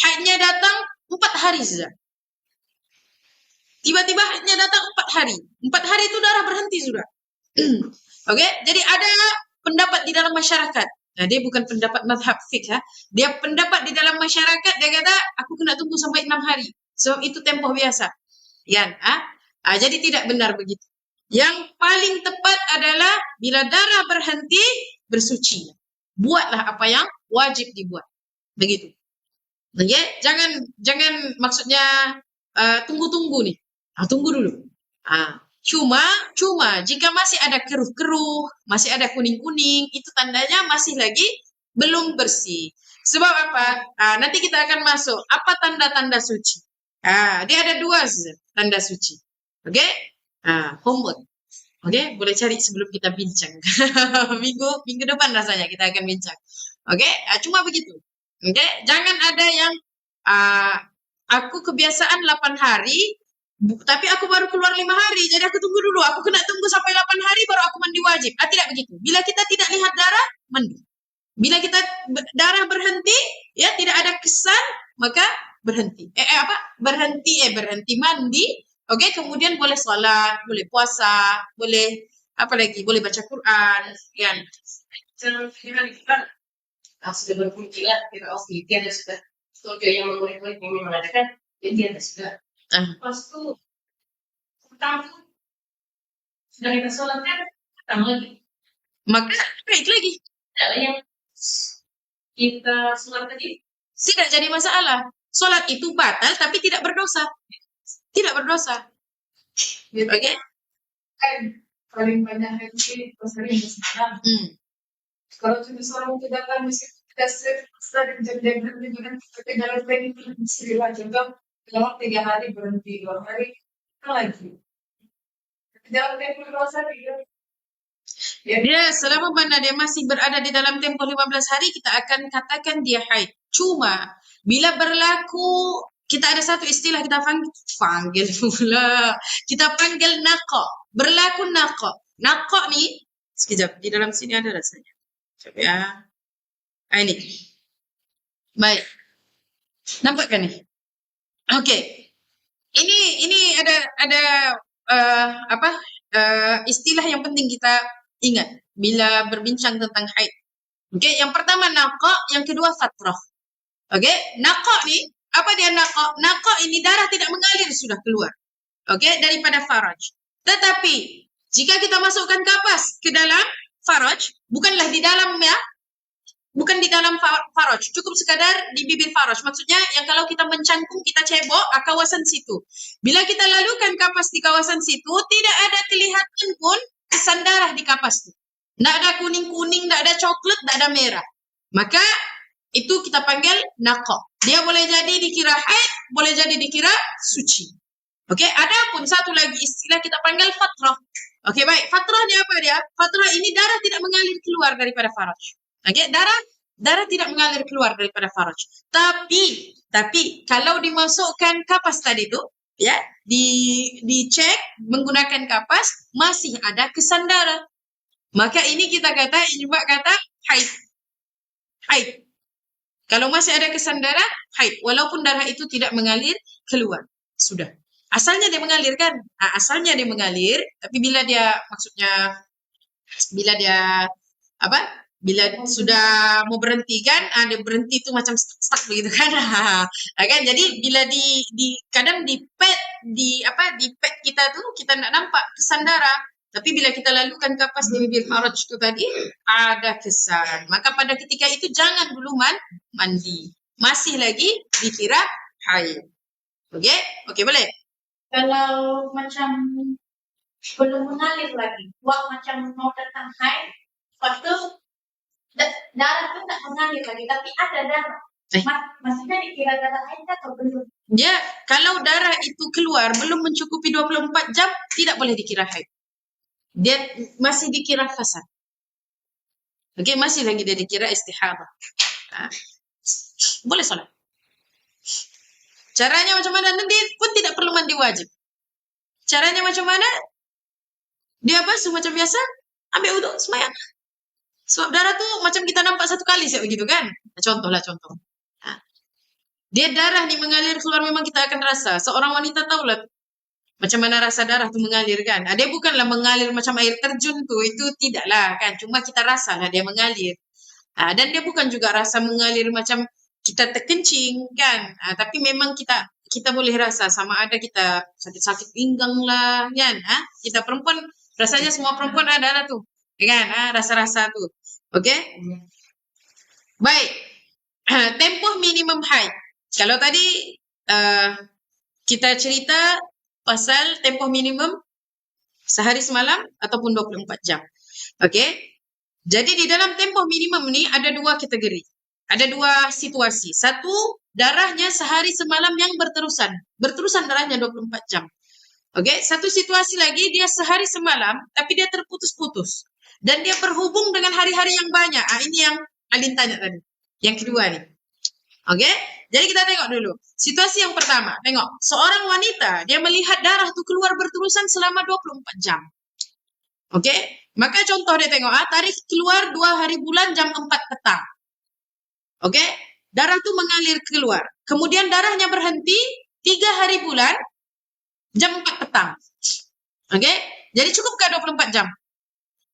haidnya datang 4 hari saja. Tiba-tiba haidnya datang 4 hari. 4 hari itu darah berhenti sudah. Okey, jadi ada pendapat di dalam masyarakat. Dia bukan pendapat mazhab fiqh. Dia pendapat di dalam masyarakat, dia kata aku kena tunggu sampai 6 hari. Sebab itu tempoh biasa. Jadi tidak benar begitu. Yang paling tepat adalah bila darah berhenti, bersuci. Buatlah apa yang wajib dibuat. Begitu. Okay? Jangan maksudnya tunggu-tunggu nih. Tunggu dulu. Cuma jika masih ada keruh-keruh, masih ada kuning-kuning, itu tandanya masih lagi belum bersih. Sebab apa? Nanti kita akan masuk. Apa tanda-tanda suci? Dia ada 2 tanda suci. Okey? Homework. Okey, boleh cari sebelum kita bincang. minggu depan rasanya kita akan bincang. Okey? Cuma begitu. Okey? Jangan ada yang aku kebiasaan 8 hari, tapi aku baru keluar 5 hari, jadi aku tunggu dulu. Aku kena tunggu sampai 8 hari baru aku mandi wajib. Tidak begitu. Bila kita tidak lihat darah, mandi. Bila kita darah berhenti, ya tidak ada kesan, maka berhenti. Berhenti mandi. Okey, kemudian boleh solat, boleh puasa, boleh apa lagi? Boleh baca Quran, kan? Sudah berpunculan kita tiada sudah. Surga yang murid-murid ini mengatakan tiada sudah. Pas tu petang tu sudah kita solatkan, petang lagi. Maka baik lagi. Ada yang kita solat tadi tidak jadi masalah. Solat itu batal tapi tidak berdosa. Tidak berdosa. Okey. Kan paling banyak hari pas hari malam. Kalau cuma seorang tidakkan mesti kita sering jadi dengan ketinggalan lagi istilah juga dalam 3 hari berhenti 2 hari lagi. Jangan tempoh dosa dia. Dia selama mana dia masih berada di dalam tempoh 15 hari, kita akan katakan dia haid. Cuma bila berlaku, kita ada satu istilah kita panggil pula. Kita panggil naqa. Berlaku naqa. Naqa ni, sekejap, di dalam sini ada rasanya. Sekejap ya. Ini. Baik. Nampak kan ni? Okey. Ini ada istilah yang penting kita ingat bila berbincang tentang haid. Okey, yang pertama naqa, yang kedua fatrah. Okey, naqa ni, apa dia naqa? Naqa ini darah tidak mengalir sudah keluar. Okey, daripada faraj. Tetapi Jika kita masukkan kapas ke dalam faraj, bukanlah di dalam ya, bukan di dalam faraj, cukup sekadar di bibir faraj. Maksudnya yang kalau kita mencangkung, kita cebok kawasan situ. Bila kita lalukan kapas di kawasan situ, tidak ada kelihatan pun kesan darah di kapas itu. Tidak ada kuning-kuning, tidak ada coklat, tidak ada merah. Maka itu kita panggil naqa. Dia boleh jadi dikira haid, boleh jadi dikira suci. Oke, ada pun satu lagi istilah kita panggil fatrah. Oke, baik. Fatrah ni apa dia? Fatrah ini darah tidak mengalir keluar daripada faraj. Oke, darah tidak mengalir keluar daripada faraj. Tapi kalau dimasukkan kapas tadi tu, ya, dicek menggunakan kapas, masih ada kesan darah. Maka ini kita kata, ijma' kata haid. Haid. Kalau masih ada kesan darah, haid. Walaupun darah itu tidak mengalir keluar. Sudah. Asalnya dia mengalir kan? Asalnya dia mengalir, tapi bila dia bila sudah mau berhenti kan, dia berhenti itu macam stuck begitu kan. Kan jadi bila kadang di pad kita tuh kita nak nampak kesan darah, tapi bila kita lalukan kapas di bibir faraj itu tadi ada kesan. Maka pada ketika itu jangan dulu mandi. Masih lagi dikira haid. Okey, boleh? Kalau macam belum mengalir lagi, buat macam mau datang haid, lepas tu darah tu tak mengalir lagi, tapi ada darah. Maksudnya dikira darah haid atau belum? Ya, kalau darah itu keluar belum mencukupi 24 jam, tidak boleh dikira haid. Dia masih dikira fasad. Okey, masih lagi dia dikira istihadah. Boleh solat. Caranya macam mana? Nanti pun tidak perlu mandi wajib. Caranya macam mana? Dia basuh macam biasa, ambil wuduk, sembahyang. Sebab darah tu macam kita nampak satu kali siap begitu kan? Contoh. Dia darah ni mengalir keluar, memang kita akan rasa. Seorang wanita tahulah macam mana rasa darah tu mengalir kan? Dia bukanlah mengalir macam air terjun tu, itu tidaklah kan? Cuma kita rasalah dia mengalir. Dan dia bukan juga rasa mengalir macam kita terkencing kan, tapi memang kita boleh rasa sama ada kita sakit-sakit pinggang lah kan. Kita perempuan rasanya semua perempuan ada tu kan, rasa-rasa tu. Okey, baik. Tempoh minimum haid. Kalau tadi kita cerita pasal tempoh minimum sehari semalam ataupun 24 jam. Okey, jadi di dalam tempoh minimum ni ada dua kategori. Ada dua situasi. Satu, darahnya sehari semalam yang berterusan darahnya 24 jam. Okey, satu situasi lagi dia sehari semalam tapi dia terputus-putus dan dia berhubung dengan hari-hari yang banyak. Ini yang Alin tanya tadi. Yang kedua ni. Okey, jadi kita tengok dulu. Situasi yang pertama, tengok. Seorang wanita dia melihat darah tu keluar berterusan selama 24 jam. Okey, maka contoh dia tengok, tarikh keluar 2 hari bulan jam 4 petang. Okey, darah tu mengalir keluar. Kemudian darahnya berhenti 3 hari bulan jam 4 petang. Okey, jadi cukupkah 24 jam?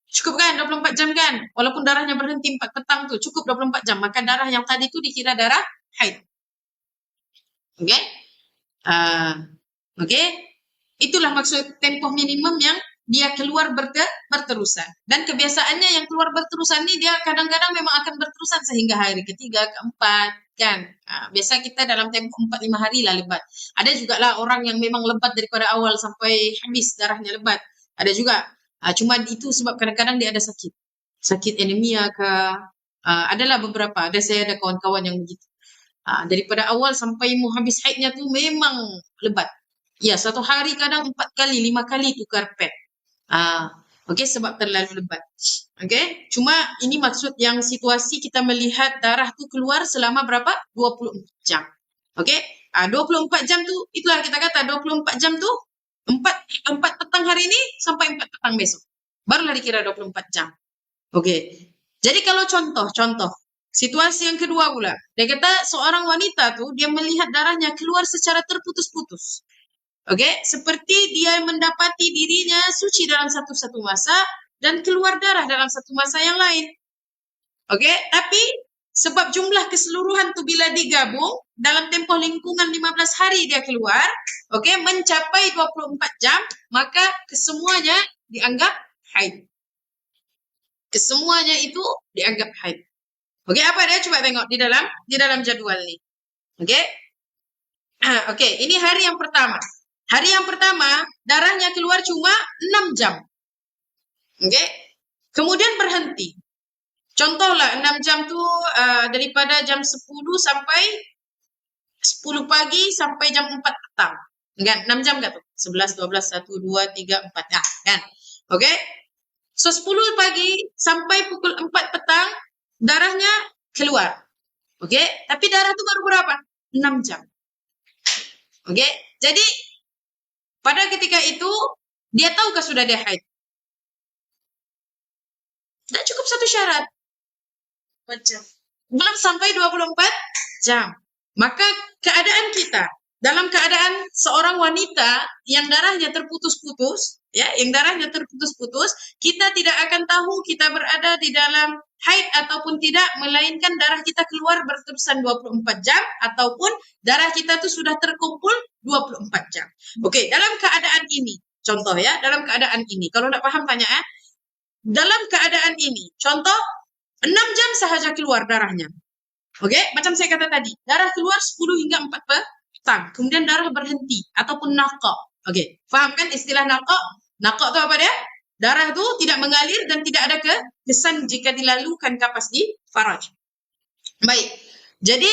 Cukup kan 24 jam kan? Walaupun darahnya berhenti 4 petang tu, cukup 24 jam. Maka darah yang tadi tu dikira darah haid. Okey? Okey? Itulah maksud tempoh minimum yang dia keluar berterusan. Dan kebiasaannya yang keluar berterusan ni dia kadang-kadang memang akan berterusan sehingga hari ketiga, keempat kan. Biasa kita dalam tempoh 4-5 hari lah lebat. Ada juga lah orang yang memang lebat daripada awal sampai habis darahnya lebat. Ada juga. Cuma itu sebab kadang-kadang dia ada sakit. Sakit anemia ke. Adalah beberapa. Saya ada kawan-kawan yang begitu. Daripada awal sampai mau habis haidnya tu memang lebat. Ya, satu hari kadang 4 kali, 5 kali tukar pad. Okey, sebab terlalu lebat. Okey, cuma ini maksud yang situasi kita melihat darah tu keluar selama berapa? 24 jam. Okey, 24 jam tu, itulah kita kata 24 jam tu 4 petang hari ini sampai 4 petang besok. Barulah dikira 24 jam. Okey. Jadi kalau contoh situasi yang kedua pula. Dia kata seorang wanita tu dia melihat darahnya keluar secara terputus-putus. Okey, seperti dia mendapati dirinya suci dalam satu masa dan keluar darah dalam satu masa yang lain. Okey, tapi sebab jumlah keseluruhan tu bila digabung dalam tempoh lingkungan 15 hari dia keluar, okey, mencapai 24 jam, maka kesemuanya dianggap haid. Kesemuanya itu dianggap haid. Oke, apa dia? Coba tengok di dalam jadwal nih. Oke. Oke, ini hari yang pertama. Hari yang pertama darahnya keluar cuma 6 jam. Oke. Kemudian berhenti. Contohlah 6 jam tuh daripada jam 10 sampai 10 pagi sampai jam 4 petang. Kan? 6 jam kan tuh? 11, 12, 1, 2, 3, 4. Ya, kan? Oke. So 10 pagi sampai pukul 4 petang darahnya keluar. Oke, tapi darah itu baru berapa? 6 jam. Oke, jadi pada ketika itu dia tahukah sudah dia haid? Dan cukup satu syarat. Belum sampai 24 jam. Maka keadaan kita dalam keadaan seorang wanita yang darahnya terputus-putus, ya, yang darahnya terputus-putus, kita tidak akan tahu kita berada di dalam haid ataupun tidak, melainkan darah kita keluar berterusan 24 jam ataupun darah kita itu sudah terkumpul 24 jam. Oke, dalam keadaan ini, contoh ya, dalam keadaan ini, kalau tidak paham tanya ya. Dalam keadaan ini, contoh 6 jam sahaja keluar darahnya. Oke, macam saya kata tadi, darah keluar 10 hingga 4 petang, kemudian darah berhenti ataupun naqa. Oke, paham kan istilah naqa? Naqa itu apa dia? Darah itu tidak mengalir dan tidak ada kesan jika dilalukan kapas di faraj. Baik, jadi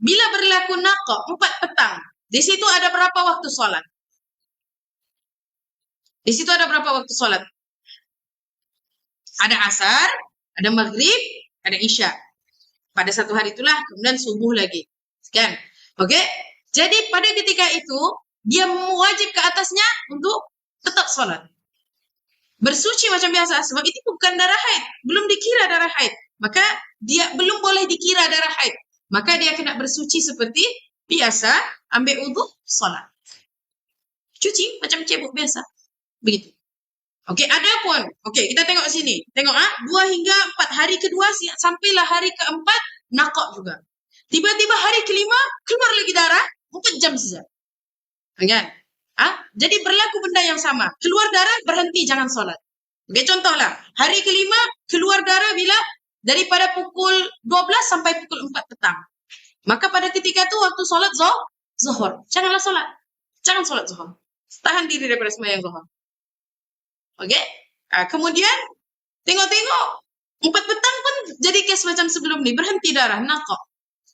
bila berlaku naqa 4 petang, di situ ada berapa waktu sholat? Di situ ada berapa waktu sholat? Ada asar, ada maghrib, ada isya. Pada satu hari itulah, kemudian subuh lagi. Kan? Oke? Jadi pada ketika itu, dia wajib ke atasnya untuk tetap sholat. Bersuci macam biasa, sebab itu bukan darah haid. Belum dikira darah haid. Maka dia belum boleh dikira darah haid. Maka dia kena bersuci seperti biasa, ambil wudu, sholat. Cuci macam cebok biasa. Begitu. Oke, adapun, oke, kita tengok sini. Tengok 2 hingga 4 hari kedua sampailah hari keempat naqa juga. Tiba-tiba hari kelima keluar lagi darah 4 jam saja. Kan? Jadi berlaku benda yang sama. Keluar darah berhenti jangan sholat. Oke, contohlah, hari kelima keluar darah bila daripada pukul 12 sampai pukul 4 petang. Maka pada ketika itu waktu sholat zuhur. Janganlah sholat. Jangan sholat zuhur. Tahan diri daripada sembahyang zuhur. Oke, kemudian tengok-tengok 4 petang pun jadi kes macam sebelum ni, berhenti darah, naqa.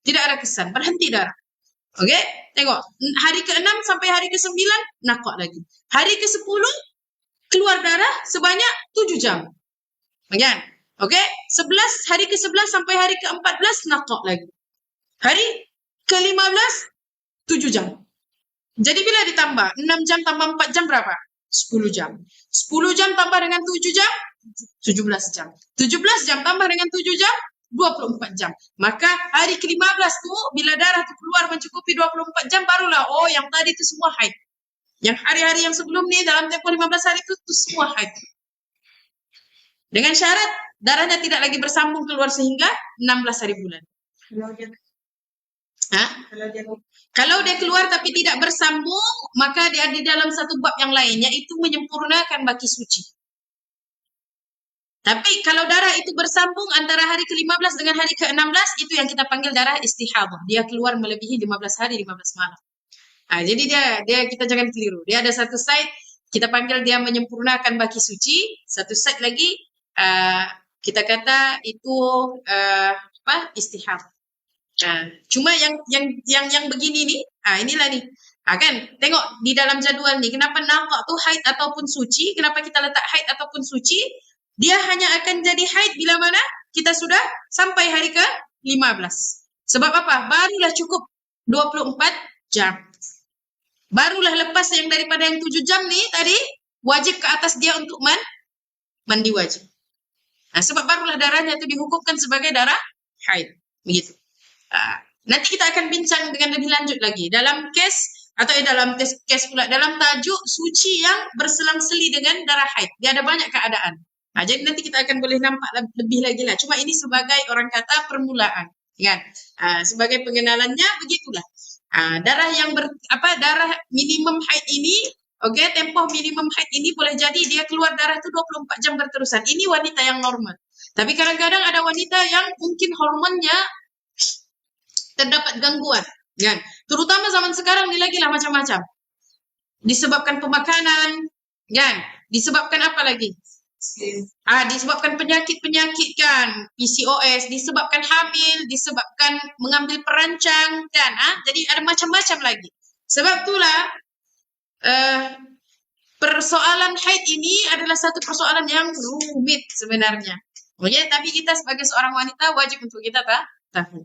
Tidak ada kesan, berhenti darah. Oke, tengok hari ke-6 sampai hari ke-9 naqa lagi. Hari ke-10 keluar darah sebanyak 7 jam. Kan? Oke, 11 hari ke-11 sampai hari ke-14 naqa lagi. Hari ke-15 7 jam. Jadi bila ditambah 6 jam tambah 4 jam berapa? 10 jam. 10 jam tambah dengan 7 jam, 17 jam. 17 jam tambah dengan 7 jam, 24 jam. Maka hari ke-15 tu, bila darah tu keluar mencukupi 24 jam, barulah, oh yang tadi tu semua haid. Yang hari-hari yang sebelum ni, dalam tempoh 15 hari tu semua haid. Dengan syarat, darahnya tidak lagi bersambung keluar sehingga 16 hari bulan. Kalau dia keluar tapi tidak bersambung, maka dia di dalam satu bab yang lain, yaitu menyempurnakan baki suci. Tapi kalau darah itu bersambung antara hari ke-15 dengan hari ke-16, itu yang kita panggil darah istihadah. Dia keluar melebihi 15 hari, 15 malam. Jadi dia kita jangan keliru. Dia ada satu side, kita panggil dia menyempurnakan baki suci. Satu side lagi, kita kata itu istihadah. Cuma yang begini nih, inilah nih. Kan, tengok di dalam jadwal nih, kenapa naqa tuh haid ataupun suci, kenapa kita letak haid ataupun suci, dia hanya akan jadi haid bila mana kita sudah sampai hari ke-15. Sebab apa? Barulah cukup 24 jam. Barulah lepas yang daripada yang 7 jam nih tadi, wajib ke atas dia untuk mandi wajib. Sebab barulah darahnya itu dihukumkan sebagai darah haid. Begitu. Nanti kita akan bincang dengan lebih lanjut lagi dalam case atau dalam case pula dalam tajuk suci yang berselang-seli dengan darah haid. Dia ada banyak keadaan. Jadi nanti kita akan boleh nampak lebih lagi lah. Cuma ini sebagai orang kata permulaan, kan? Sebagai pengenalannya begitulah. Darah yang darah minimum haid ini, Oke, tempoh minimum haid ini boleh jadi dia keluar darah itu 24 jam berterusan. Ini wanita yang normal. Tapi kadang-kadang ada wanita yang mungkin hormonnya terdapat gangguan. Kan? Terutama zaman sekarang ini lagi lah macam-macam. Disebabkan pemakanan, kan? Disebabkan apa lagi? Disebabkan penyakit-penyakit kan, PCOS, disebabkan hamil, disebabkan mengambil perancang kan, jadi ada macam-macam lagi. Sebab itulah persoalan haid ini adalah satu persoalan yang rumit sebenarnya. Oke, tapi kita sebagai seorang wanita wajib untuk kita tahu.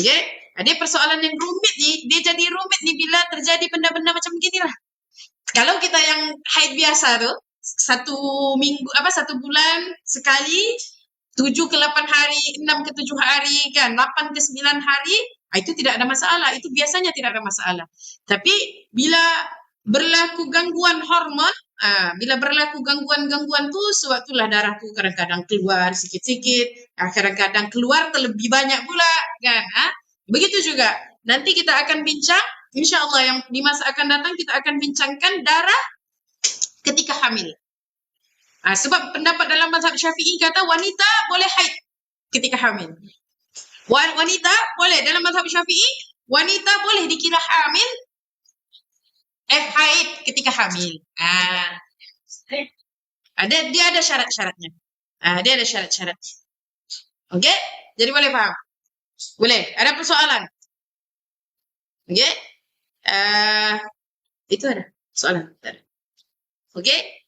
Oke, ada persoalan yang rumit nih, dia jadi rumit nih bila terjadi benda-benda macam begini lah. Kalau kita yang haid biasa tuh, satu bulan sekali, 7 ke 8 hari, 6 ke 7 hari, kan, 8 ke 9 hari, itu tidak ada masalah. Itu biasanya tidak ada masalah. Tapi bila berlaku gangguan hormon, bila berlaku gangguan-gangguan tuh, sebab itulah darah tuh kadang-kadang keluar sikit-sikit, kadang-kadang keluar terlebih banyak pula, kan. Begitu juga. Nanti kita akan bincang, insya Allah yang di masa akan datang kita akan bincangkan darah ketika hamil. Sebab pendapat dalam mazhab Syafi'i kata wanita boleh haid ketika hamil. Wanita boleh, dalam mazhab Syafi'i, wanita boleh dikira hamil, haid ketika hamil. Dia ada syarat-syaratnya. Dia ada syarat-syaratnya. Oke? Jadi boleh paham? Boleh. Ada persoalan? Oke? Itu ada soalan. Oke?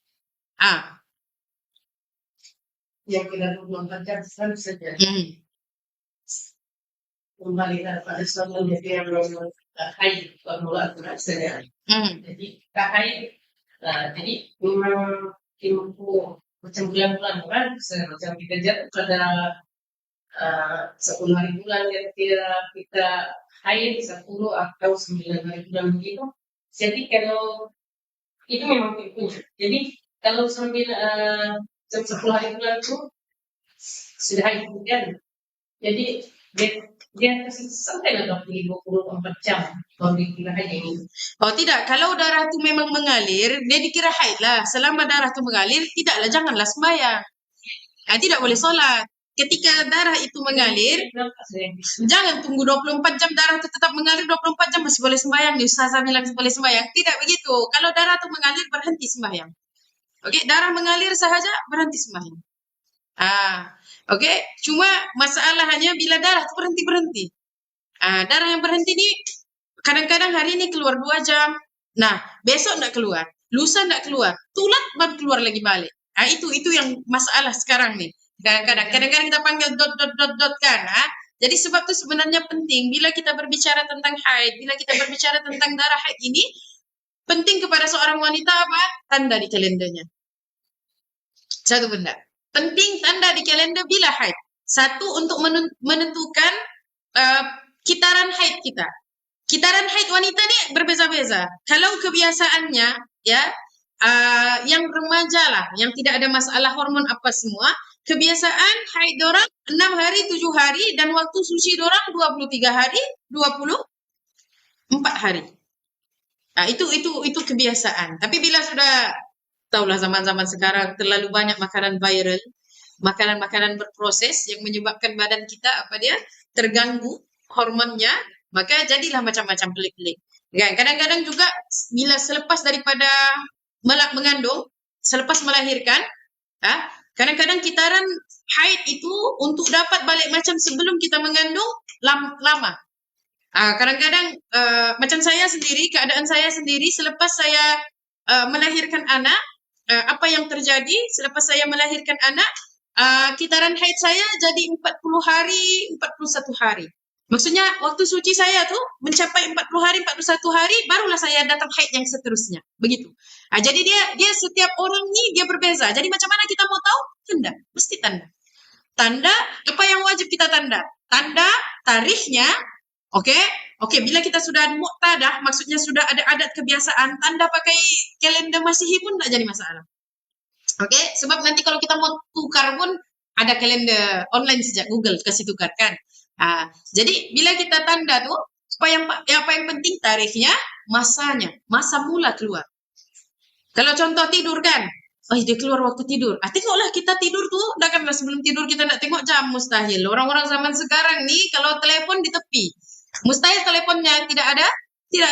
Yang kita 24 jam selalu saja. Kembali pada soal yang belum haid, formula aturan saja. Jadi tak haid. Jadi memang ilmu macam bulan-bulan kan, macam kita jatuh pada 10 hari bulan yang kita haid 10 atau 9 hari bulan begitu. Jadi kalau itu memang punya. Jadi kalau sambil 10 hari bulan itu sudah haid kemudian, jadi dia kasih sampai nggak 24 jam kalau dikira haid ini? Oh tidak, kalau darah itu memang mengalir, dia dikira haid lah. Selama darah itu mengalir, janganlah sembahyang. Tidak boleh sholat. Ketika darah itu mengalir, jangan tunggu 24 jam darah itu tetap mengalir 24 jam masih boleh sembahyang. Di Ustazah bilang boleh sembahyang. Tidak begitu. Kalau darah itu mengalir berhenti sembahyang. Oke, darah mengalir sahaja berhenti sembahyang. Oke, cuma masalahnya bila darah itu berhenti. Darah yang berhenti ini kadang-kadang hari ini keluar 2 jam. Nah, besok enggak keluar, lusa enggak keluar, tulat baru keluar lagi balik. Itu yang masalah sekarang nih. Kadang-kadang kita panggil dot kan. Jadi sebab itu sebenarnya penting bila kita berbicara tentang haid, bila kita berbicara tentang darah haid ini, penting kepada seorang wanita apa? Tanda di kalendernya. Satu benda. Penting tanda di kalender bila haid. Satu, untuk menentukan kitaran haid kita. Kitaran haid wanita ni berbeza-beza. Kalau kebiasaannya ya yang remaja lah, yang tidak ada masalah hormon apa semua, kebiasaan haid dorang 6 hari, 7 hari, dan waktu suci dorang 23 hari, 24 hari. Itu kebiasaan. Tapi bila sudah, tahulah zaman-zaman sekarang terlalu banyak makanan viral, makanan-makanan berproses yang menyebabkan badan kita terganggu hormonnya, maka jadilah macam-macam pelik-pelik. Kadang-kadang juga bila selepas daripada mengandung, selepas melahirkan, kadang-kadang kitaran haid itu untuk dapat balik macam sebelum kita mengandung lama. Kadang-kadang macam saya sendiri, keadaan saya sendiri selepas saya melahirkan anak, apa yang terjadi selepas saya melahirkan anak, kitaran haid saya jadi 40 hari, 41 hari. Maksudnya waktu suci saya tuh mencapai 40 hari, 41 hari, barulah saya datang haid yang seterusnya. Begitu. Jadi dia setiap orang nih dia berbeza. Jadi macam mana kita mau tahu? Tanda, mesti tanda. Tanda, apa yang wajib kita tanda? Tanda tarikhnya, oke, bila kita sudah muqtadah, maksudnya sudah ada adat kebiasaan, tanda pakai kalender Masihi pun tak jadi masalah. Oke, sebab nanti kalau kita mau tukar pun ada kalender online sejak Google, kasih tukar kan. Jadi bila kita tanda tuh, apa yang penting tarikhnya, masanya, masa mula keluar. Kalau contoh tidur kan, dia keluar waktu tidur. Tengoklah kita tidur tuh, dah kan sebelum tidur kita nak tengok jam, mustahil. Orang-orang zaman sekarang nih kalau telepon di tepi, mustahil teleponnya tidak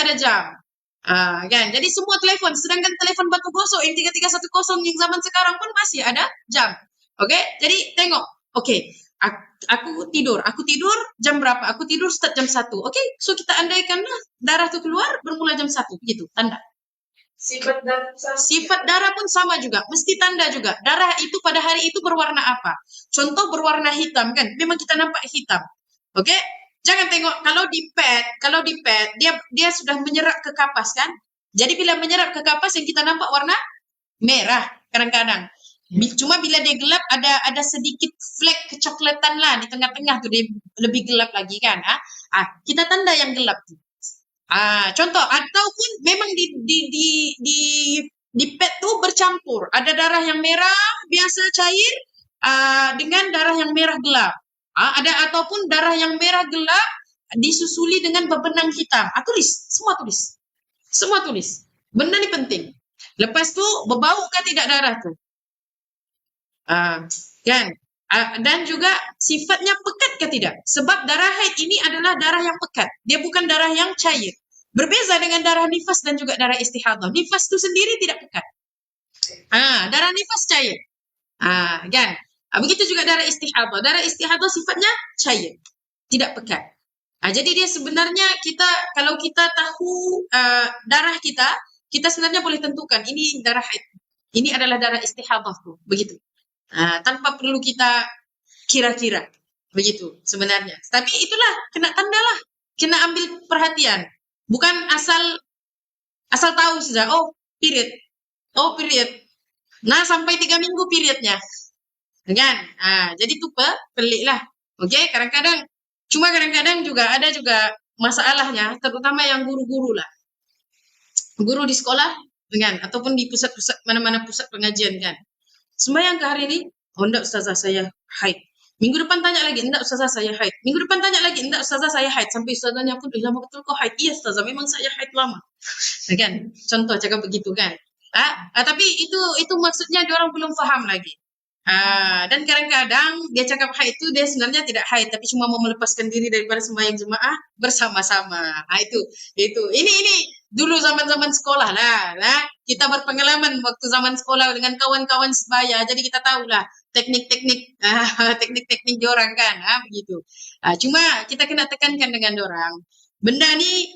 ada jam. Kan? Jadi semua telepon, sedangkan telepon batu gosok yang 3310 yang zaman sekarang pun masih ada jam. Oke, jadi tengok. Oke, aku tidur jam berapa? Aku tidur start jam 1. Oke, so kita andaikanlah darah tuh keluar bermula jam 1, gitu, tanda. Sifat darah pun sama juga, mesti tanda juga. Darah itu pada hari itu berwarna apa? Contoh berwarna hitam kan, memang kita nampak hitam. Oke? Jangan tengok kalau di pad dia sudah menyerap ke kapas kan? Jadi bila menyerap ke kapas yang kita nampak warna merah kadang-kadang. Cuma bila dia gelap ada sedikit flek kecoklatan lah di tengah-tengah tuh dia lebih gelap lagi kan? Kita tanda yang gelap tuh. Contoh ataupun memang di pad tuh bercampur. Ada darah yang merah biasa cair dengan darah yang merah gelap. Ada ataupun darah yang merah gelap disusuli dengan bebenang hitam. Semua tulis. Benda ni penting. Lepas tu berbau ke tidak darah tu? Kan? Dan juga sifatnya pekat ke tidak? Sebab darah haid ini adalah darah yang pekat. Dia bukan darah yang cair. Berbeza dengan darah nifas dan juga darah istihadah. Nifas itu sendiri tidak pekat. Darah nifas cair. Kan? Begitu juga darah istihadah. Darah istihadah sifatnya cair, tidak pekat. Jadi dia sebenarnya kalau kita tahu darah kita sebenarnya boleh tentukan ini darah haid. Ini adalah darah istihadah tuh, begitu. Tanpa perlu kita kira-kira, begitu sebenarnya. Tapi itulah kena tanda lah, kena ambil perhatian. Bukan asal tahu saja. Period. Nah sampai 3 minggu periodnya, kan? Jadi itu pelik lah. Oke, kadang-kadang juga ada juga masalahnya, terutama yang guru-guru lah, guru di sekolah, kan? Ataupun di pusat-pusat mana-mana pusat pengajian kan. Sembahyang ke hari ini, enggak ustazah saya haid. Minggu depan tanya lagi, enggak ustazah saya haid. Minggu depan tanya lagi, enggak ustazah saya haid. Sampai ustazahnya pun, lama betul kau haid. Iya ustazah, memang saya haid lama. Kan? Contoh cakap begitu kan. Tapi itu maksudnya diorang belum faham lagi. Dan kadang-kadang dia cakap haid itu dia sebenarnya tidak haid, tapi cuma mau melepaskan diri daripada sembahyang jemaah bersama-sama. Itu. Ini dulu zaman-zaman sekolah lah. Kita berpengalaman waktu zaman sekolah dengan kawan-kawan sebaya, jadi kita tahulah teknik-teknik diorang kan, begitu. Cuma kita kena tekankan dengan diorang. Benda ni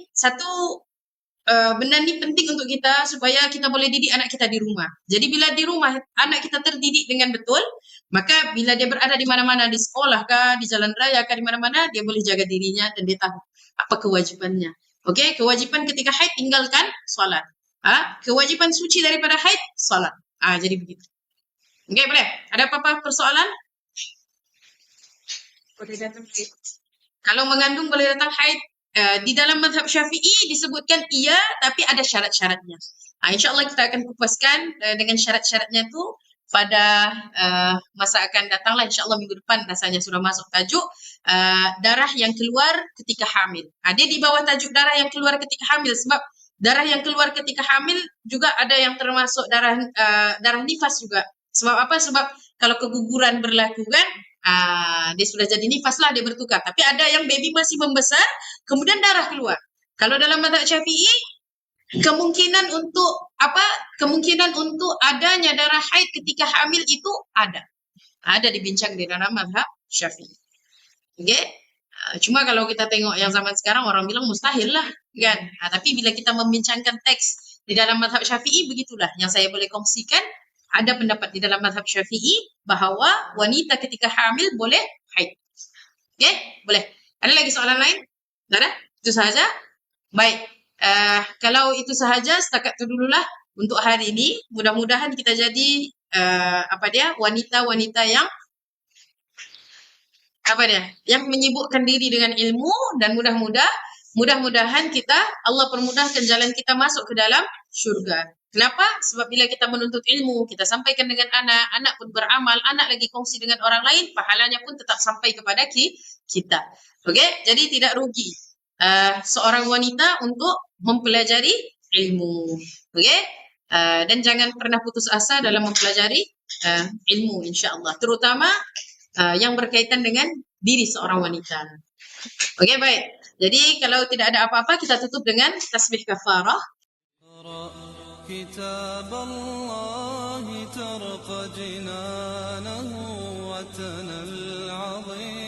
penting untuk kita supaya kita boleh didik anak kita di rumah. Jadi bila di rumah anak kita terdidik dengan betul, maka bila dia berada di mana-mana, di sekolah kah, di jalan raya kah, di mana-mana, dia boleh jaga dirinya dan dia tahu apa kewajibannya. Oke, kewajiban ketika haid tinggalkan solat. Kewajiban suci daripada haid solat. Jadi begitu. Oke, boleh? Ada apa-apa persoalan? Boleh datang haid. Kalau mengandung boleh datang haid. Di dalam mazhab Syafi'i disebutkan iya, tapi ada syarat-syaratnya. InsyaAllah kita akan kupaskan dengan syarat-syaratnya itu pada masa akan datang lah. InsyaAllah minggu depan rasanya sudah masuk tajuk darah yang keluar ketika hamil. Dia di bawah tajuk darah yang keluar ketika hamil, sebab darah yang keluar ketika hamil juga ada yang termasuk darah nifas juga. Sebab apa? Sebab kalau keguguran berlaku kan, dia sudah jadi nifas lah, dia bertukar. Tapi ada yang baby masih membesar, kemudian darah keluar. Kalau dalam mazhab Syafi'i, kemungkinan untuk adanya darah haid ketika hamil itu ada dibincang di dalam mazhab Syafi'i. Oke? Cuma kalau kita tengok yang zaman sekarang, orang bilang mustahil lah, kan? Tapi bila kita membincangkan teks di dalam mazhab Syafi'i, begitulah yang saya boleh kongsikan. Ada pendapat di dalam mazhab Syafi'i bahawa wanita ketika hamil boleh haid. Oke? Boleh. Ada lagi soalan lain? Tak ada? Itu sahaja? Baik. Kalau itu sahaja, setakat itu dululah untuk hari ini. Mudah-mudahan kita jadi wanita-wanita yang yang menyibukkan diri dengan ilmu, dan mudah-mudahan Allah permudahkan jalan kita masuk ke dalam syurga. Kenapa? Sebab bila kita menuntut ilmu, kita sampaikan dengan anak pun beramal, anak lagi kongsi dengan orang lain, pahalanya pun tetap sampai kepada kita. Okey? Jadi tidak rugi seorang wanita untuk mempelajari ilmu. Okey? Dan jangan pernah putus asa dalam mempelajari ilmu, insya-Allah, terutama yang berkaitan dengan diri seorang wanita. Oke, baik. Jadi kalau tidak ada apa-apa, kita tutup dengan tasbih kafarah. كتاب الله ترق جنانه وتنى العظيم